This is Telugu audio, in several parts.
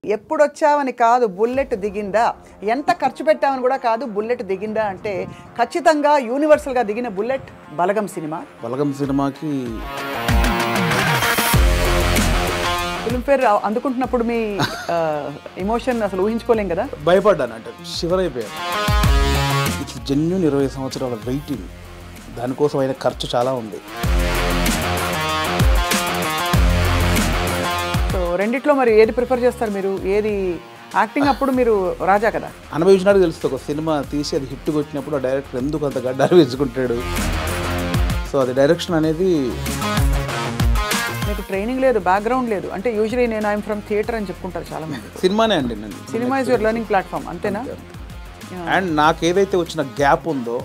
ఎప్పుడొచ్చావని కాదు బుల్లెట్ దిగిందా, ఎంత ఖర్చు పెట్టామని కూడా కాదు బుల్లెట్ దిగిందా అంటే ఖచ్చితంగా యూనివర్సల్గా దిగిన బుల్లెట్ బలగం సినిమా. బలగం సినిమాకి ఫిల్మ్ఫేర్ అందుకుంటున్నప్పుడు మీ ఎమోషన్ అసలు ఊహించుకోలేం కదా. భయపడ్డాను, అంటే షివర్ అయిపోయాను. ఇట్స్ జెన్యూన్ 20 సంవత్సరాల వెయిటింగ్, దానికోసం అయిన ఖర్చు చాలా ఉంది. సో రెండిట్లో మరి ఏది ప్రిఫర్ చేస్తారు మీరు? ఏది యాక్టింగ్ అప్పుడు మీరు రాజా కదా, అనుభవించినారు తెలుస్తుంది. ఒక సినిమా తీసి అది హిట్ కొట్టినప్పుడు ఆ డైరెక్టర్ ఎందుకు అంత గడ్డాలు వేసుకుంటాడు. సో అది డైరెక్షన్ అనేది మీకు ట్రైనింగ్ లేదు, బ్యాక్గ్రౌండ్ లేదు. అంటే యూజువలీ నేను ఐఎమ్ ఫ్రమ్ థియేటర్ అని చెప్పుకుంటారు చాలా మంది. సినిమానే అండి, నేను cinema is your learning platform, అంతేనా? అండ్ నాకు ఏదైతే వచ్చిన గ్యాప్ ఉందో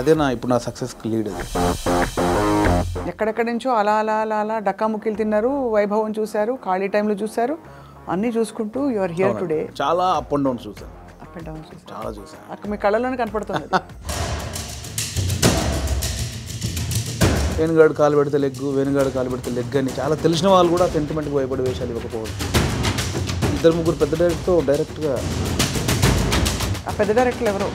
అదే ఇప్పుడు నా సక్సెస్కి లీడ్. ఎక్కడెక్కడి నుంచో అలా అలా అలా అలా డక్కాముక్కీలు తిన్నారు, వైభవం చూశారు, ఖాళీ టైంలో చూశారు, అన్నీ చూసుకుంటూ యువర్ హియర్ టుడే. చాలా అప్ అండ్ డౌన్ చూసాను, అప్ అండ్ డౌన్ చూసాను, చాలా చూసాను. అక్కడ మీ కళ్ళలోనే కనపడుతుంది. వేణుగాడు కాలు పెడితే లెగ్గు, వేణుగాడు కాలు పెడితే లెగ్ అని చాలా తెలిసిన వాళ్ళు కూడా సెంటిమెంట్కి భయపడే వేషాలు ఇవ్వకపోవచ్చు. 2-3 పెద్ద డైరెక్టర్తో డైరెక్ట్గా. ఆ పెద్ద డైరెక్టర్లు ఎవరో?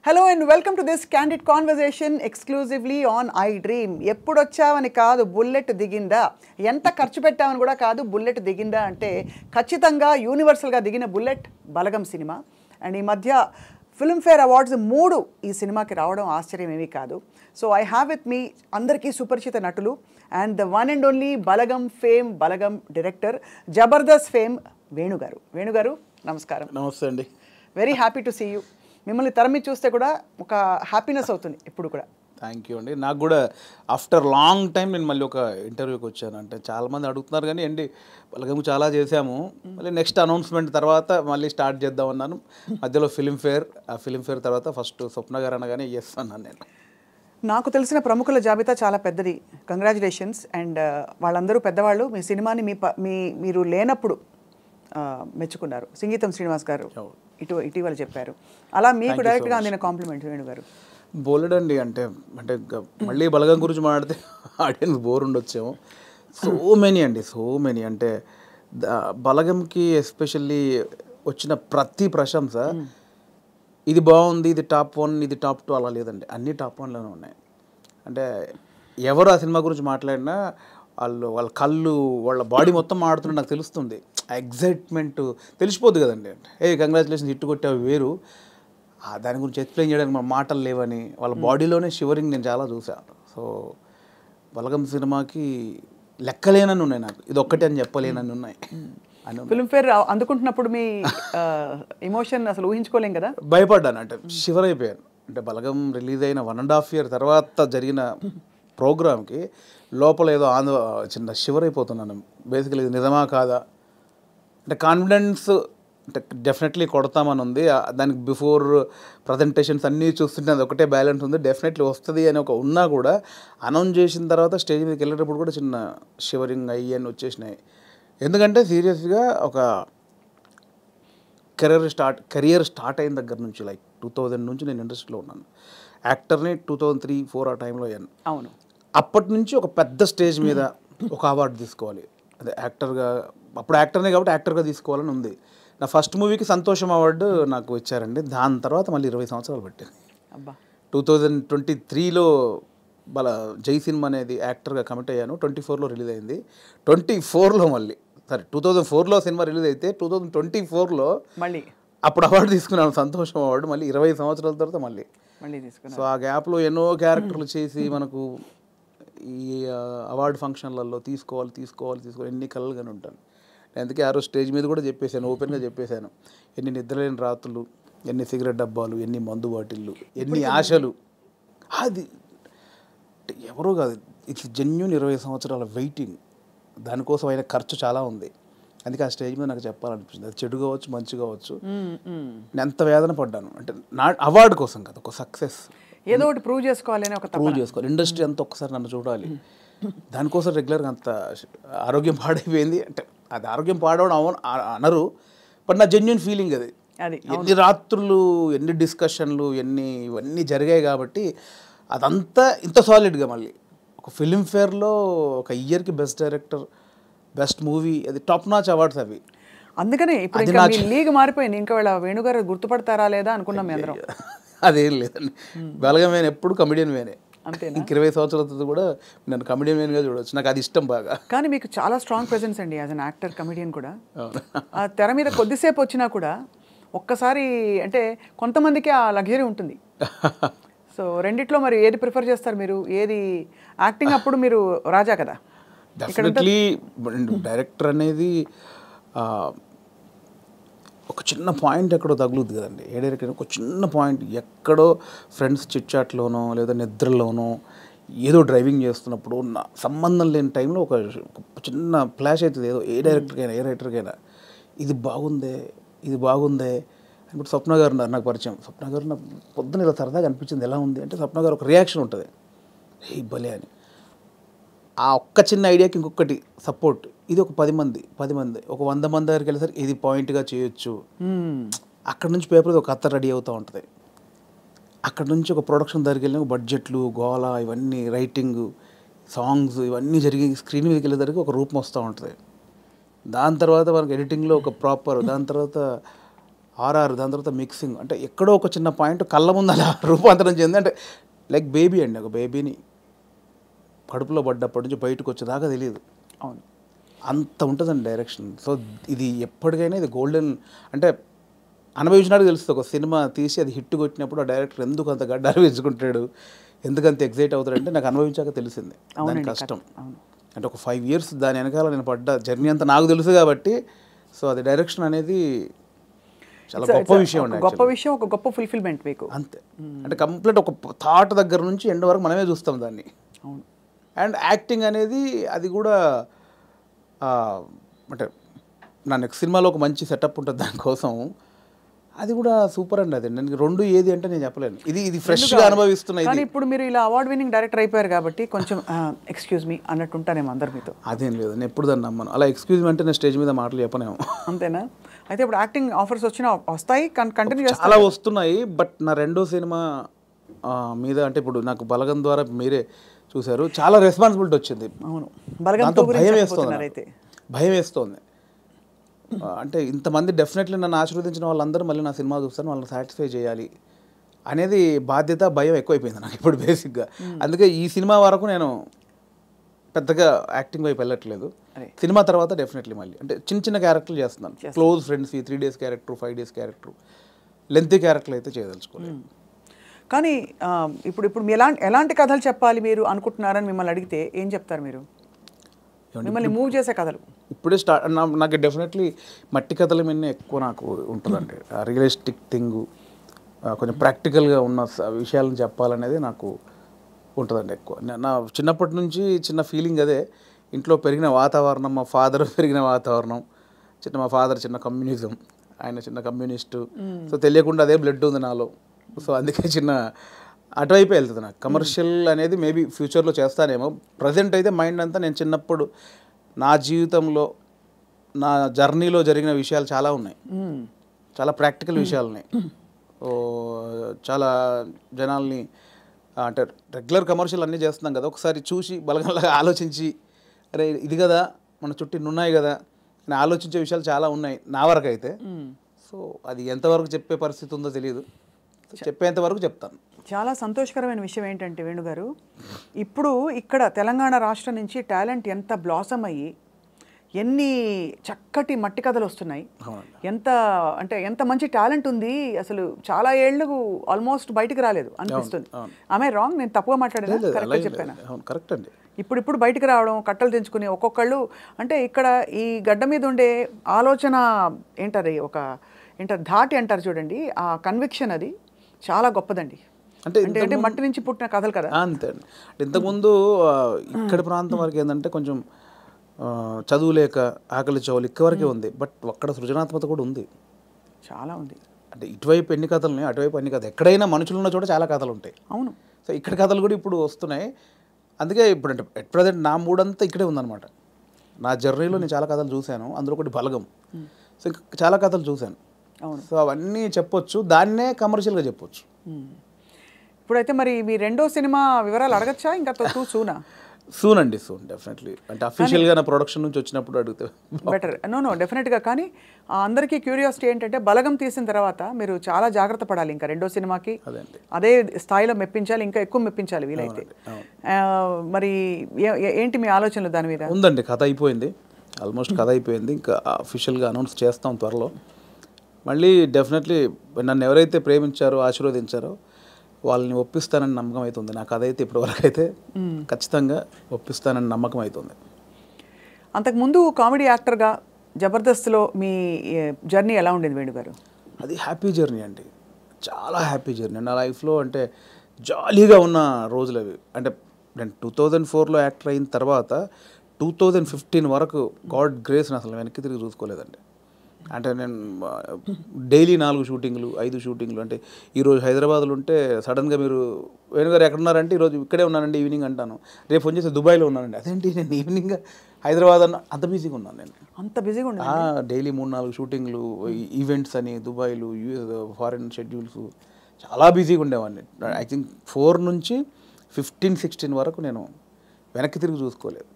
Hello and welcome to this candid conversation exclusively on I dream. ఎప్పుడొచ్చావని కాదు బుల్లెట్ దిగిందా, ఎంత ఖర్చు పెట్టామని కూడా కాదు బుల్లెట్ దిగిందా అంటే ఖచ్చితంగా యూనివర్సల్గా దిగిన బుల్లెట్ బలగం సినిమా. అండ్ ఈ మధ్య ఫిల్మ్ఫేర్ అవార్డ్స్ 3 ఈ సినిమాకి రావడం ఆశ్చర్యం ఏమీ కాదు. సో ఐ హ్యావ్ విత్ మీ అందరికీ సుపరిచిత నటులు and the one and only Balagam fame, Balagam director, Jabardasth fame వేణుగారు. వేణుగారు నమస్కారం. నమస్తే అండి. Very happy to see you. మిమ్మల్ని తరమి చూస్తే కూడా ఒక హ్యాపీనెస్ అవుతుంది ఇప్పుడు కూడా. థ్యాంక్ యూ అండి. నాకు కూడా ఆఫ్టర్ లాంగ్ టైం నేను మళ్ళీ ఒక ఇంటర్వ్యూకి వచ్చాను. అంటే చాలామంది అడుగుతున్నారు కానీ అండి బలగము చాలా చేశాము, మళ్ళీ నెక్స్ట్ అనౌన్స్మెంట్ తర్వాత మళ్ళీ స్టార్ట్ చేద్దామన్నాను. మధ్యలో ఫిల్మ్ఫేర్, ఆ ఫిల్మ్ఫేర్ తర్వాత ఫస్ట్ స్వప్న గారు అనగానే ఎస్ అన్నాను నేను. నాకు తెలిసిన ప్రముఖుల జాబితా చాలా పెద్దది, కంగ్రాచులేషన్స్. అండ్ వాళ్ళందరూ పెద్దవాళ్ళు. మీ సినిమాని మీరు లేనప్పుడు మెచ్చుకున్నారు. సంగీతం శ్రీనివాస్ గారు ఇటీవల చెప్పారు. అలా మీకు డైరెక్ట్గా అందిన కాంప్లిమెంట్ వేణుగారు? బోలెడండి. అంటే మళ్ళీ బలగం గురించి మాట్లాడితే ఆడియన్స్ బోర్ ఉండొచ్చేమో. సో మెనీ అంటే బలగంకి ఎస్పెషల్లీ వచ్చిన ప్రతి ప్రశంస ఇది బాగుంది, ఇది టాప్ 1, ఇది టాప్ 2 అలా లేదండి, అన్నీ టాప్ 1లోనే ఉన్నాయి. అంటే ఎవరు ఆ సినిమా గురించి మాట్లాడినా వాళ్ళ కళ్ళు, వాళ్ళ బాడీ మొత్తం ఆడుతున్నా నాకు తెలుస్తుంది. ఆ ఎగ్జైట్మెంట్ తెలిసిపోద్ది కదండి. అంటే కంగ్రాచులేషన్స్ హిట్ కొట్టావు వేరు, దాని గురించి ఎక్స్ప్లెయిన్ చేయడానికి మన మాటలు లేవని వాళ్ళ బాడీలోనే షివరింగ్ నేను చాలా చూసాను. సో బలగం సినిమాకి లెక్కలేనని ఉన్నాయి, నాకు ఇది ఒక్కటే అని చెప్పలేనని ఉన్నాయి. ఫిల్మ్ఫేర్ అందుకుంటున్నప్పుడు మీ ఎమోషన్ అసలు ఊహించుకోలేం కదా. భయపడ్డాను, అంటే షివర్ అయిపోయాను. అంటే బలగం రిలీజ్ అయిన 1.5 year తర్వాత జరిగిన ప్రోగ్రామ్కి లోపల ఏదో చిన్న షివర్ అయిపోతున్నాను. బేసికలీ ఇది నిజమా కాదా అంటే కాన్ఫిడెన్స్ అంటే డెఫినెట్లీ కొడతామని ఉంది. దానికి బిఫోర్ ప్రజెంటేషన్స్ అన్నీ చూస్తుంటే అది ఒకటే బ్యాలెన్స్ ఉంది, డెఫినెట్లీ వస్తుంది అని ఒక ఉన్నా కూడా అనౌన్స్ చేసిన తర్వాత స్టేజ్ మీదకి వెళ్ళేటప్పుడు కూడా చిన్న షివరింగ్ అయ్యి వచ్చేసినాయి. ఎందుకంటే సీరియస్గా ఒక కెరియర్ స్టార్ట్ అయిన దగ్గర నుంచి లైక్ 2000 నుంచి నేను ఇండస్ట్రీలో ఉన్నాను. యాక్టర్ని 2003-4 ఆ టైంలో అయ్యాను. అవును. అప్పటి నుంచి ఒక పెద్ద స్టేజ్ మీద ఒక అవార్డు తీసుకోవాలి, అదే యాక్టర్గా, అప్పుడు యాక్టర్నే కాబట్టి యాక్టర్గా తీసుకోవాలని ఉంది. నా ఫస్ట్ మూవీకి సంతోషం అవార్డు నాకు ఇచ్చారండి. దాని తర్వాత మళ్ళీ 20 సంవత్సరాలు పట్టింది. 2023లో జై సినిమా అనేది యాక్టర్గా కమిట్ అయ్యాను. 24లో రిలీజ్ అయింది. 24లో మళ్ళీ 2004లో సినిమా రిలీజ్ అయితే 2024లో మళ్ళీ అప్పుడు అవార్డు తీసుకున్నాను, సంతోషం అవార్డు. మళ్ళీ 20 సంవత్సరాల తర్వాత మళ్ళీ తీసుకున్నాను. సో ఆ గ్యాప్లో ఎన్నో క్యారెక్టర్లు చేసి మనకు ఈ అవార్డు ఫంక్షన్లలో తీసుకోవాలి ఎన్ని కలలుగానే ఉంటాను. నేను అందుకే ఆ రోజు స్టేజ్ మీద కూడా చెప్పేశాను, ఓపెన్గా చెప్పేశాను, ఎన్ని నిద్రలేని రాత్రులు, ఎన్ని సిగరెట్ డబ్బాలు, ఎన్ని మందు బాటిళ్ళు, ఎన్ని ఆశలు. అది ఎవరో కాదు, ఇట్స్ జెన్యూన్ 20 సంవత్సరాల వెయిటింగ్, దానికోసం అయిన ఖర్చు చాలా ఉంది. అందుకే ఆ స్టేజ్ మీద నాకు చెప్పాలనిపించింది. అది చెడు కావచ్చు, మంచి కావచ్చు, నేను ఎంత వేదన పడ్డాను అంటే నా అవార్డు కోసం కదా, ఒక సక్సెస్ ఏదో ఒకటి ప్రూవ్ చేసుకోవాలి, ఇండస్ట్రీ అంతా ఒక్కసారి నన్ను చూడాలి. దానికోసం రెగ్యులర్గా అంత ఆరోగ్యం పాడైపోయింది. అంటే అది ఆరోగ్యం పాడవడం అనరు, బట్ నా జెన్యున్ ఫీలింగ్ అది. అది ఎన్ని రాత్రులు, ఎన్ని డిస్కషన్లు, ఇవన్నీ జరిగాయి కాబట్టి అదంతా ఇంత సాలిడ్గా మళ్ళీ ఒక ఫిలింఫేర్లో ఒక ఇయర్కి బెస్ట్ డైరెక్టర్, బెస్ట్ మూవీ, అది టాప్ నాచ్ అవార్డ్స్ అవి. అందుకనే ఇప్పుడు ఇంకా మీ లీగ్ మారిపోయింది. ఇంకా వీళ్ళ వేణుగారు గుర్తుపడతారా లేదా అనుకున్నాం మీ అందరం. అదేం లేదండి, బలగం వేనే ఎప్పుడు కమెడియన్ వేనే. అంతేనా? ఇంక 20 సంవత్సరాలతో కూడా నన్ను కమెడియన్ వేన్గా చూడవచ్చు, నాకు అది ఇష్టం బాగా. కానీ మీకు చాలా స్ట్రాంగ్ ప్రెజెన్స్ అండి యాజ్ అన్ యాక్టర్, కమెడియన్ కూడా. ఆ తెర మీద కొద్దిసేపు వచ్చినా కూడా ఒక్కసారి అంటే కొంతమందికి ఆ లగ్జరీ ఉంటుంది. సో రెండిట్లో మరి ఏది ప్రిఫర్ చేస్తారు మీరు? ఏది యాక్టింగ్ అప్పుడు మీరు రాజా కదా. డెఫినెట్లీ డైరెక్టర్ అనేది ఒక చిన్న పాయింట్ ఎక్కడో తగులుద్ది కదండి. ఏ డైరెక్టర్ ఒక చిన్న పాయింట్ ఎక్కడో ఫ్రెండ్స్ చిట్చాట్లోనో లేదా నిద్రలోనో ఏదో డ్రైవింగ్ చేస్తున్నప్పుడు సంబంధం లేని టైంలో ఒక చిన్న ఫ్లాష్ అవుతుంది ఏదో, ఏ డైరెక్టర్కైనా ఏ రైటర్కైనా, ఇది బాగుందే ఇప్పుడు స్వప్న గారు ఉన్నారు నాకు పరిచయం. స్వప్న గారు నాకు పొద్దున ఇలా సరదాగా అనిపించింది, ఎలా ఉంది అంటే స్వప్న గారు ఒక రియాక్షన్ ఉంటుంది, హే భలే అని. ఆ ఒక్క చిన్న ఐడియాకి ఇంకొకటి సపోర్ట్, ఇది ఒక 10 మంది ఒక 100 మంది దగ్గరికి వెళ్ళేసరికి ఇది పాయింట్గా చేయొచ్చు. అక్కడ నుంచి పేపర్ ఒక కథ రెడీ అవుతూ ఉంటుంది. అక్కడ నుంచి ఒక ప్రొడక్షన్ దగ్గరికి వెళ్ళిన బడ్జెట్లు, గోల, ఇవన్నీ రైటింగ్, సాంగ్స్ ఇవన్నీ జరిగి స్క్రీన్ మీదకి వెళ్ళేసరికి ఒక రూపం వస్తూ ఉంటుంది. దాని తర్వాత మనకి ఎడిటింగ్లో ఒక ప్రాపర్, దాని తర్వాత ఆర్ఆర్, దాని తర్వాత మిక్సింగ్, అంటే ఎక్కడో ఒక చిన్న పాయింట్ కళ్ళ ముందు అలా రూపాంతరం చెంది. అంటే లైక్ బేబీ అండి, ఒక బేబీని కడుపులో పడ్డప్పటి నుంచి బయటకు వచ్చేదాకా తెలియదు. అవును, అంత ఉంటుందండి డైరెక్షన్. సో ఇది ఎప్పటికైనా ఇది గోల్డెన్, అంటే అనుభవించినాడు తెలుస్తుంది. ఒక సినిమా తీసి అది హిట్ కొట్టినప్పుడు ఆ డైరెక్టర్ ఎందుకు అంత గడ్డాలు వేసుకుంటాడు, ఎందుకంత ఎగ్జైట్ అవుతాడంటే నాకు అనుభవించాక తెలిసింది దాని కష్టం. అంటే ఒక 5 years దాని వెనకాల నేను పడ్డ జర్నీ అంతా నాకు తెలుసు కాబట్టి. సో అది డైరెక్షన్ అనేది చాలా గొప్ప విషయం అండి, గొప్ప విషయం, ఒక గొప్ప ఫుల్ఫిల్మెంట్ మీకు. అంతే, అంటే కంప్లీట్ ఒక థాట్ దగ్గర నుంచి ఎండ్ వరకు మనమే చూస్తాం దాన్ని. అవును. అండ్ యాక్టింగ్ అనేది అది కూడా అంటే నా నెక్స్ట్ సినిమాలో ఒక మంచి సెటప్ ఉంటుంది దానికోసం, అది కూడా సూపర్ అండి. అది నేను రెండు ఏది అంటే నేను చెప్పలేను, ఇది ఫ్రెష్గా అనుభవిస్తున్నా. కానీ ఇప్పుడు మీరు ఇలా అవార్డ్ విన్నింగ్ డైరెక్టర్ అయిపోయారు కాబట్టి కొంచెం ఎక్స్క్యూజ్ మీ అన్నట్టు ఉంటానేమో అందరు మీతో. అదేం లేదు, నేను ఎప్పుడు దాన్ని నమ్మను. అలా ఎక్స్క్యూజ్ మీ అంటే నేను స్టేజ్ మీద మాటలు చెప్పనేమో. అంతేనా? అయితే ఇప్పుడు యాక్టింగ్ ఆఫర్స్ వస్తాయి, కంటిన్యూ చేస్తాయి? చాలా వస్తున్నాయి, బట్ నా రెండో సినిమా మీద అంటే ఇప్పుడు నాకు బలగం ద్వారా మీరే చూశారు, చాలా రెస్పాన్సిబిలిటీ వచ్చింది. అవును, భయం వేస్తోంది. అంటే ఇంతమంది డెఫినెట్లీ నన్ను ఆశీర్వదించిన వాళ్ళందరూ మళ్ళీ నా సినిమా చూస్తాను, వాళ్ళని సాటిస్ఫై చేయాలి అనేది బాధ్యత, భయం ఎక్కువైపోయింది నాకు ఇప్పుడు బేసిక్గా. అందుకే ఈ సినిమా వరకు నేను పెద్దగా యాక్టింగ్ వైపు వెళ్ళట్లేదు. సినిమా తర్వాత డెఫినెట్లీ మళ్ళీ అంటే చిన్న క్యారెక్టర్లు చేస్తున్నాను, close friends, 3 days character, 5 days character, lengthy క్యారెక్టర్లు అయితే చేయదలుచుకోలేదు. కానీ ఇప్పుడు ఎలాంటి కథలు చెప్పాలి మీరు అనుకుంటున్నారని మిమ్మల్ని అడిగితే ఏం చెప్తారు మీరు? మిమ్మల్ని మూవ్ చేసే కథలు ఇప్పుడే నాకు డెఫినెట్లీ మట్టి కథల మీద ఎక్కువ నాకు ఉంటుందండి. రియలిస్టిక్ థింగ్, కొంచెం ప్రాక్టికల్గా ఉన్న విషయాలను చెప్పాలనేది నాకు ఉంటుందండి ఎక్కువ. నా చిన్నప్పటి నుంచి చిన్న ఫీలింగ్ అదే. ఇంట్లో పెరిగిన వాతావరణం, మా ఫాదర్ పెరిగిన వాతావరణం, మా ఫాదర్ చిన్న కమ్యూనిజం, ఆయన చిన్న కమ్యూనిస్టు. సో తెలియకుండా అదే బ్లడ్ ఉంది నాలో. సో అందుకే అటువైపే వెళ్తుంది నాకు. కమర్షియల్ అనేది మేబీ ఫ్యూచర్లో చేస్తానేమో. ప్రజెంట్ అయితే మైండ్ అంతా నేను చిన్నప్పుడు నా జీవితంలో, నా జర్నీలో జరిగిన విషయాలు చాలా ఉన్నాయి, చాలా ప్రాక్టికల్ విషయాలు ఉన్నాయి. చాలా జనాల్ని అంటే రెగ్యులర్ కమర్షియల్ అన్నీ చేస్తున్నాం కదా, ఒకసారి చూసి బలగంలాగా ఆలోచించి అరే ఇది కదా మన చుట్టూ ఉన్నాయి కదా అని ఆలోచించే విషయాలు చాలా ఉన్నాయి నా వరకు అయితే. సో అది ఎంతవరకు చెప్పే పరిస్థితి ఉందో తెలియదు, చెప్పేంత వరకు చెప్తాను. చాలా సంతోషకరమైన విషయం ఏంటంటే వేణుగారు, ఇప్పుడు ఇక్కడ తెలంగాణ రాష్ట్రం నుంచి టాలెంట్ ఎంత బ్లాసమ్ అయ్యి ఎన్ని చక్కటి మట్టి కథలు వస్తున్నాయి, ఎంత మంచి టాలెంట్ ఉంది అసలు. చాలా ఏళ్ళు ఆల్మోస్ట్ బయటికి రాలేదు అనిపిస్తుంది. ఆమె రాంగ్? నేను తప్పుగా మాట్లాడాను, కరెక్ట్ చెప్పాను? కరెక్ట్ అండి. ఇప్పుడు బయటకు రావడం, కట్టలు తెంచుకుని ఒక్కొక్కళ్ళు అంటే ఇక్కడ ఈ గడ్డ మీద ఉండే ఆలోచన ఏంటది, ధాటి అంటారు చూడండి, ఆ కన్విక్షన్ అది చాలా గొప్పదండి. అంటే మట్టి నుంచి పుట్టిన కథలు కదా. అంతే అండి. ఇంతకుముందు ఇక్కడ ప్రాంతం వరకు ఏంటంటే కొంచెం చదువు లేక ఆకలి చౌలు ఇక్కవరకే ఉంది, బట్ అక్కడ సృజనాత్మకత కూడా ఉంది, చాలా ఉంది. అంటే ఇటువైపు ఎన్ని కథలు ఉన్నాయి, అటువైపు ఎన్ని కథలు, ఎక్కడైనా మనుషులు ఉన్న చోట చాలా కథలు ఉంటాయి. అవును. సో ఇక్కడ కథలు కూడా ఇప్పుడు వస్తున్నాయి. అందుకే ఇప్పుడు అంటే ఎట్ ప్రజెంట్ నా మూడంతా ఇక్కడే ఉందన్నమాట. నా జర్నీలో నేను చాలా కథలు చూశాను, అందులో ఒకటి బలగం. సో ఇంకా చాలా కథలు చూశాను. సో అవన్నీ చెప్పొచ్చు, దాన్నే కమర్షియల్గా చెప్పొచ్చు. ఇప్పుడైతే మరి మీ రెండో సినిమా వివరాలు అడగచ్చా? ఇంకా సూనా? సూన్ అండి, సూన్ డెఫినెట్లీ. అంటే అఫీషియల్గా నా ప్రొడక్షన్ నుంచి వచ్చినప్పుడు అడిగితే బెటర్. నో డెఫినెట్గా. కానీ అందరికీ క్యూరియాసిటీ ఏంటంటే బలగం తీసిన తర్వాత మీరు చాలా జాగ్రత్త పడాలి. ఇంకా రెండో సినిమాకి అదే స్థాయిలో మెప్పించాలి, ఇంకా ఎక్కువ మెప్పించాలి వీలైతే. మరి ఏంటి మీ ఆలోచనలు దాని మీద? ఉందండి, కథ అయిపోయింది, ఆల్మోస్ట్ కథ అయిపోయింది. ఇంకా అఫీషియల్గా అనౌన్స్ చేస్తాం త్వరలో. మళ్ళీ డెఫినెట్లీ నన్ను ఎవరైతే ప్రేమించారో, ఆశీర్వదించారో వాళ్ళని ఒప్పిస్తానని నమ్మకం అవుతుంది. నా కథ అయితే ఇప్పటివరకు అయితే ఖచ్చితంగా ఒప్పిస్తానని నమ్మకం అవుతుంది. అంతకుముందు కామెడీ యాక్టర్గా జబర్దస్త్లో మీ జర్నీ ఎలా ఉండేది వేణు గారు? అది హ్యాపీ జర్నీ అండి, చాలా హ్యాపీ జర్నీ నా లైఫ్లో. అంటే జాలీగా ఉన్న రోజులు అవి. అంటే నేను 2004లో యాక్టర్ అయిన తర్వాత 2015 వరకు గాడ్ గ్రేస్ని అసలు వెనక్కి తిరిగి చూసుకోలేదండి. అంటే నేను డైలీ 4 షూటింగ్లు 5 షూటింగ్లు. అంటే ఈరోజు హైదరాబాద్లో ఉంటే సడన్గా మీరు వేణుగారు ఎక్కడున్నారంటే ఈరోజు ఇక్కడే ఉన్నానండి ఈవినింగ్ అంటాను. రేపు ఫోన్ చేసి దుబాయ్లో ఉన్నానండి. అదేంటి నేను ఈవినింగ్ హైదరాబాద్ అన్న, అంత బిజీగా ఉన్నాను నేను. అంత బిజీగా ఉన్నా డైలీ 3-4 షూటింగ్లు, ఈవెంట్స్ అని దుబాయ్లు, యూఎస్ ఫారిన్ షెడ్యూల్స్, చాలా బిజీగా ఉండేవాడిని. ఐ థింక్ 4 నుంచి 15-16 వరకు నేను వెనక్కి తిరిగి చూసుకోలేదు.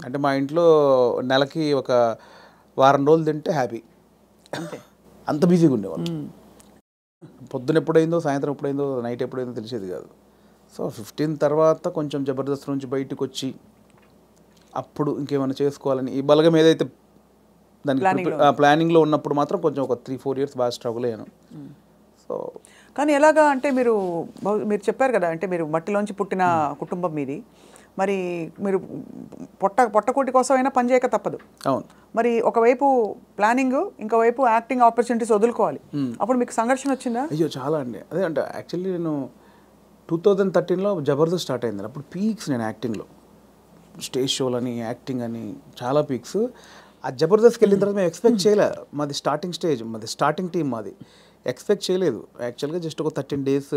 అంటే మా ఇంట్లో నెలకి ఒక వారం రోజులు తింటే హ్యాపీ, అంత బిజీగా ఉండేవాళ్ళు. పొద్దున ఎప్పుడైందో, సాయంత్రం ఎప్పుడైందో, నైట్ ఎప్పుడైందో తెలిసేది కాదు. సో 15 తర్వాత కొంచెం జబర్దస్త్ నుంచి బయటకు వచ్చి అప్పుడు ఇంకేమైనా చేసుకోవాలని ఈ బలగం ఏదైతే దానికి ప్లానింగ్లో ఉన్నప్పుడు మాత్రం కొంచెం ఒక 3-4 ఇయర్స్ బాగా స్ట్రగుల్ అయ్యాను. సో కానీ ఎలాగా అంటే మీరు చెప్పారు కదా, అంటే మీరు మట్టిలోంచి పుట్టిన కుటుంబం మీది. మరి మీరు పొట్టకోటి కోసం అయినా పనిచేయక తప్పదు. అవును. మరి ఒకవైపు ప్లానింగ్, ఇంకోవైపు యాక్టింగ్ ఆపర్చునిటీస్ వదులుకోవాలి. అప్పుడు మీకు సంఘర్షణ వచ్చిందా? అయ్యో చాలా అండి. అదే అంటే యాక్చువల్లీ నేను 2013లో జబర్దస్త్ స్టార్ట్ అయింది. అప్పుడు పీక్స్ నేను యాక్టింగ్లో, స్టేజ్ షోలని, యాక్టింగ్ అని చాలా పీక్స్. ఆ జబర్దస్త్కి వెళ్ళిన తర్వాత మేము ఎక్స్పెక్ట్ చేయలేదు. మాది స్టార్టింగ్ స్టేజ్, మాది స్టార్టింగ్ టీం, మాది ఎక్స్పెక్ట్ చేయలేదు. యాక్చువల్గా జస్ట్ ఒక 13 days,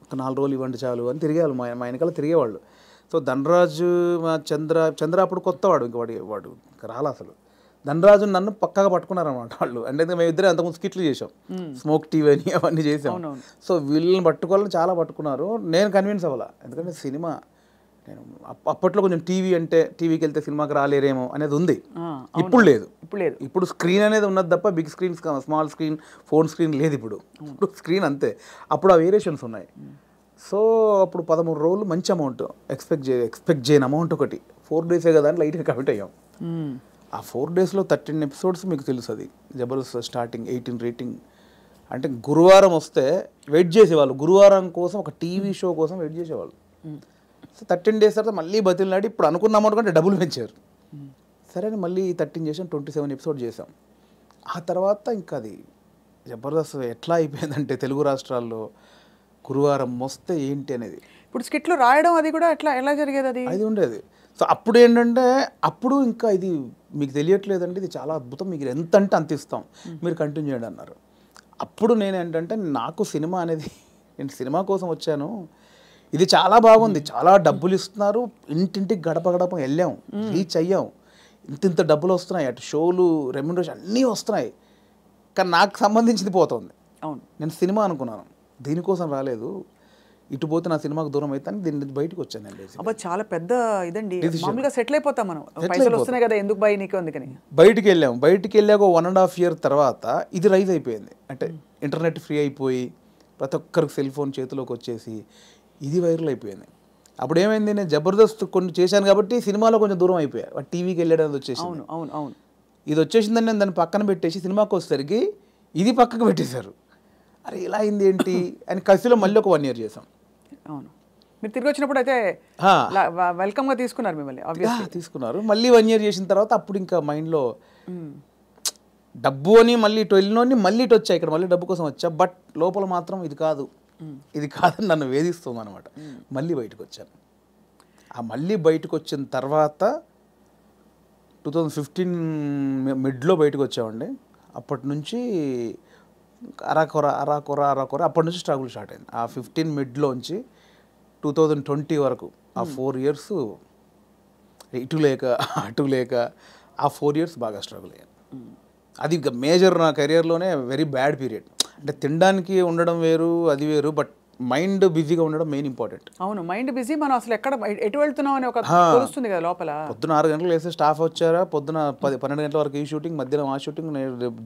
ఒక 4 రోజులు ఇవ్వండి చాలు అని తిరిగేవాళ్ళు, మా వెనకాల తిరిగేవాళ్ళు. సో ధనరాజు, మా చంద్ర అప్పుడు కొత్తవాడు, ఇంక వాడు ఇంకా రాలా అసలు. ధనరాజు నన్ను పక్కగా పట్టుకున్నారన్నమాట వాళ్ళు. అంటే మేము ఇద్దరే అంతకుముందు స్కిట్లు చేసాం, స్మోక్ టీవీ అని అవన్నీ చేసాం. సో వీళ్ళని పట్టుకోవాలని చాలా పట్టుకున్నారు. నేను కన్విన్స్ అవ్వాలా, ఎందుకంటే సినిమా నేను అప్పట్లో కొంచెం టీవీ అంటే టీవీకి వెళ్తే సినిమాకి రాలేరేమో అనేది ఉంది. ఇప్పుడు లేదు. ఇప్పుడు స్క్రీన్ అనేది ఉన్నది తప్ప big screen, small screen, phone screen లేదు. ఇప్పుడు స్క్రీన్ అంతే. అప్పుడు ఆ వేరియేషన్స్ ఉన్నాయి. సో అప్పుడు 13 రోజులు మంచి అమౌంట్ ఎక్స్పెక్ట్ చేయని అమౌంట్ ఒకటి 4 days కదా అని లైట్గా కమిట్ అయ్యాం. ఆ 4 daysలో 13 episodes మీకు తెలుసు. అది జబర్దస్త్ స్టార్టింగ్ 18 రేటింగ్. అంటే గురువారం వస్తే వెయిట్ చేసేవాళ్ళు, గురువారం కోసం ఒక టీవీ షో కోసం వెయిట్ చేసేవాళ్ళు. సో 13 days తర్వాత మళ్ళీ బతిలాడి ఇప్పుడు అనుకున్న అమౌంట్ కంటే డబ్బులు పెంచారు. సరే అని మళ్ళీ 13 చేసాం, 27 episodes చేసాం. ఆ తర్వాత ఇంకా అది జబర్దస్త్ ఎట్లా అయిపోయిందంటే తెలుగు రాష్ట్రాల్లో గురువారం వస్తే ఏంటి అనేది. ఇప్పుడు స్కిట్లు రాయడం అది కూడా ఎలా జరిగేది? అది ఉండేది. సో అప్పుడు ఏంటంటే అప్పుడు ఇంకా ఇది మీకు తెలియట్లేదండి, ఇది చాలా అద్భుతం, మీకు ఎంత అంటే అంత ఇస్తాం, మీరు కంటిన్యూ చేయండి అన్నారు. అప్పుడు నేను ఏంటంటే నాకు సినిమా అనేది, నేను సినిమా కోసం వచ్చాను, ఇది చాలా బాగుంది, చాలా డబ్బులు ఇస్తున్నారు, ఇంటింటికి గడప గడప వెళ్ళాం, రీచ్ అయ్యాం, ఇంత డబ్బులు వస్తున్నాయి, అటు షోలు, రెమ్యునరేషన్ అన్నీ వస్తున్నాయి, కానీ నాకు సంబంధించింది పోతుంది. అవును, నేను సినిమా అనుకున్నాను, దీనికోసం రాలేదు, ఇటు పోతే నా సినిమాకు దూరం అవుతాను, దీని నుంచి బయటకు వచ్చాను. అబ్బా చాలా పెద్ద ఇదండి. మామూలుగా సెటిల్ అయిపోతాం మనం, పైసలు వస్తున్నాయి కదా ఎందుకు బై నీకు అందుకని బయటికి వెళ్ళాక 1.5 year తర్వాత ఇది రైజ్ అయిపోయింది. అంటే ఇంటర్నెట్ ఫ్రీ అయిపోయి ప్రతి ఒక్కరికి సెల్ ఫోన్ చేతిలోకి వచ్చేసి ఇది వైరల్ అయిపోయింది. అప్పుడు ఏమైంది, నేను జబర్దస్త్ కొన్ని చేశాను కాబట్టి సినిమాలో కొంచెం దూరం అయిపోయా, టీవీకి వెళ్ళడం వచ్చేసింది. అవును ఇది వచ్చేసిందని నేను దాన్ని పక్కన పెట్టేసి సినిమాకి వచ్చేసరికి ఇది పక్కకు పెట్టేశారు. అరే ఇలా అయింది ఏంటి అని కసిలో మళ్ళీ ఒక 1 year చేసాం. అవును, మీరు తిరిగి వచ్చినప్పుడు అయితే వెల్కమ్గా తీసుకున్నారు మిమ్మల్ని, తీసుకున్నారు. మళ్ళీ 1 year చేసిన తర్వాత అప్పుడు ఇంకా మైండ్లో డబ్బు అని మళ్ళీ ఇటు వెళ్ళినోని మళ్ళీ ఇటు వచ్చా, ఇక్కడ మళ్ళీ డబ్బు కోసం వచ్చా, బట్ లోపల మాత్రం ఇది కాదని నన్ను వేధిస్తుంది అనమాట. మళ్ళీ బయటకు వచ్చాను. ఆ మళ్ళీ బయటకు వచ్చిన తర్వాత 2015 మిడ్లో బయటకు వచ్చామండి. అప్పటి నుంచి అరాకొర అప్పటి నుంచి స్ట్రగుల్ స్టార్ట్ అయింది. ఆ 15 మిడ్లోంచి 2020 వరకు ఆ 4 years ఇటు లేక అటు లేక ఆ 4 years బాగా స్ట్రగుల్ అయ్యాను. అది మేజర్ నా కెరియర్లోనే వెరీ బ్యాడ్ పీరియడ్. అంటే తినడానికి ఉండడం వేరు, అది వేరు, బట్ మైండ్ బిజీగా ఉండడం మెయిన్ ఇంపార్టెంట్. అవును, మైండ్ బిజీ. మనం అసలు ఎక్కడ ఎటు వెళ్తున్నాం అని ఒక తెలుస్తుంది కదా లోపల. పొద్దున 6 గంటలకు వేస్తే స్టాఫ్ వచ్చారా, పొద్దున 12 గంటల వరకు ఈ షూటింగ్, మధ్యాహ్నం ఆ షూటింగ్,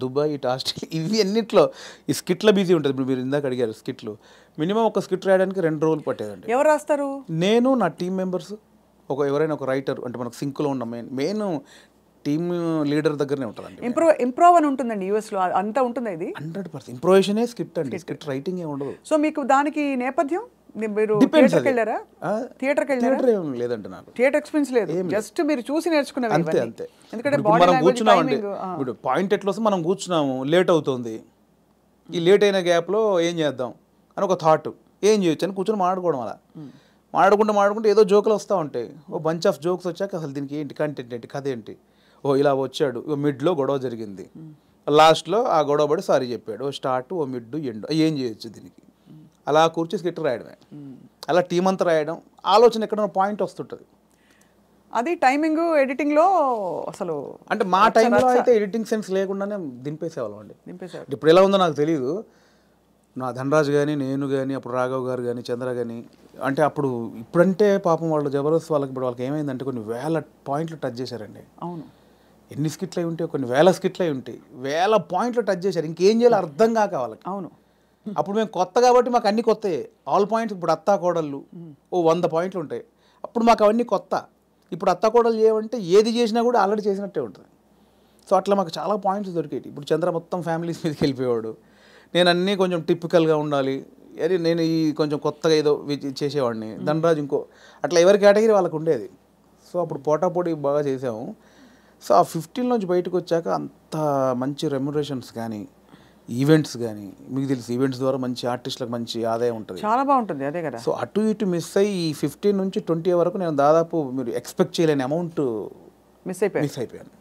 దుబాయ్, ఇటు ఆస్ట్రేలియా, ఇవి అన్నిట్లో ఈ స్కిట్ల బిజీ ఉంటుంది. ఇప్పుడు మీరు ఇందాక అడిగారు స్కిట్లు, మినిమం ఒక స్కిట్ రాయడానికి 2 రోజులు పట్టేదండి. ఎవరు రాస్తారు? నేను, నా టీం మెంబర్స్, ఎవరైనా ఒక రైటర్, అంటే మనకు సింక్లో ఉన్న మెయిన్ టీమ్ లీడర్ దగ్గరనే ఉంటుందండి. ఇంప్రూవ్ అని ఉంటుందండి యూఎస్లో, అంతా ఉంటుంది. ఇది 100% ఇంప్రూవేషనే స్క్రిప్ట్ అండి, స్క్రిప్ట్ రైటింగ్ ఏ ఉండదు. సో మీకు దానికి నేపథ్యం, మీరు థియేటర్కి వెళ్ళారా? థియేటర్ ఏం లేదండి, నాకు థియేటర్ ఎక్స్పీరియన్స్ లేదు, జస్ట్ మీరు చూసి నేర్చుకునేవి. అంతే అంతే. ఎందుకంటే మనం కూర్చున్నామండి, ఇప్పుడు పాయింట్ ఎట్లా వస్తే మనం కూర్చున్నాము, లేట్ అవుతుంది, ఈ లేట్ అయిన గ్యాప్లో ఏం చేద్దాం అని ఒక థాట్, ఏం చేయొచ్చు అని కూర్చొని మాట్లాడుకోవడం. అలా మాట్లాడుకుంటే ఏదో జోకులు వస్తూ ఉంటాయి. ఓ బంచ్ ఆఫ్ జోక్స్ వచ్చాక అసలు దీనికి ఏంటి కంటెంట్ ఏంటి, కథ ఏంటి, ఓ ఇలా వచ్చాడు, ఓ మిడ్లో గొడవ జరిగింది, లాస్ట్లో ఆ గొడవ పడి సారీ చెప్పాడు, ఓ స్టార్ట్, ఓ మిడ్, ఎండ్, ఏం చేయొచ్చు దీనికి, అలా కూర్చి స్కిట్ రాయడమే. అలా టీం అంతా రాయడం, ఆలోచన ఎక్కడ పాయింట్ వస్తుంటుంది. అది టైమింగ్ ఎడిటింగ్లో అసలు, అంటే మా టైంలో అయితే ఎడిటింగ్ సెన్స్ లేకుండానే దింపేసేవాళ్ళం అండి. దింపేసారు. ఇప్పుడు ఎలా ఉందో నాకు తెలియదు. నా ధనరాజు కానీ, నేను కానీ, అప్పుడు రాఘవ్ గారు కానీ, చంద్ర కానీ, అంటే అప్పుడు ఇప్పుడంటే పాపం వాళ్ళు జబర్దస్త్ వాళ్ళకి, ఇప్పుడు వాళ్ళకి ఏమైందంటే కొన్ని వేల పాయింట్లు టచ్ చేశారండి. అవును, ఎన్ని స్కిట్లు అయి ఉంటాయి, కొన్ని వేల స్కిట్లు అయి ఉంటాయి, వేల పాయింట్లు టచ్ చేశారు, ఇంకేం చేయాలో అర్థం కాక వాళ్ళకి. అవును. అప్పుడు మేము కొత్త కాబట్టి మాకు అన్ని కొత్త ఆల్ పాయింట్స్. ఇప్పుడు అత్తా కోడళ్ళు ఓ 100 పాయింట్లు ఉంటాయి, అప్పుడు మాకు అవన్నీ కొత్త. ఇప్పుడు అత్తా కోడలు చేయమంటే ఏది చేసినా కూడా ఆల్రెడీ చేసినట్టే ఉంటుంది. సో అట్లా మాకు చాలా పాయింట్స్ దొరికేవి. ఇప్పుడు చంద్ర మొత్తం ఫ్యామిలీస్ మీదకి వెళ్ళిపోయేవాడు, నేను అన్నీ కొంచెం టిపికల్గా ఉండాలి, అరే నేను ఈ కొంచెం కొత్తగా ఏదో చేసేవాడిని, ధనరాజు ఇంకో, అట్లా ఎవరి కేటగిరీ వాళ్ళకు ఉండేది. సో అప్పుడు పోటాపోటీ బాగా చేసాము. సో ఆ 15 నుంచి బయటకు వచ్చాక అంత మంచి రెమ్యునరేషన్స్ కానీ, ఈవెంట్స్ కానీ, మీకు తెలుసు ఈవెంట్స్ ద్వారా మంచి ఆర్టిస్టులకు మంచి ఆదాయం ఉంటుంది, చాలా బాగుంటుంది. అదే కదా. సో అటు ఇటు మిస్ అయ్యి ఈ 15 నుంచి 20 వరకు నేను దాదాపు మీరు ఎక్స్పెక్ట్ చేయలేని అమౌంట్ మిస్ అయిపోయాను.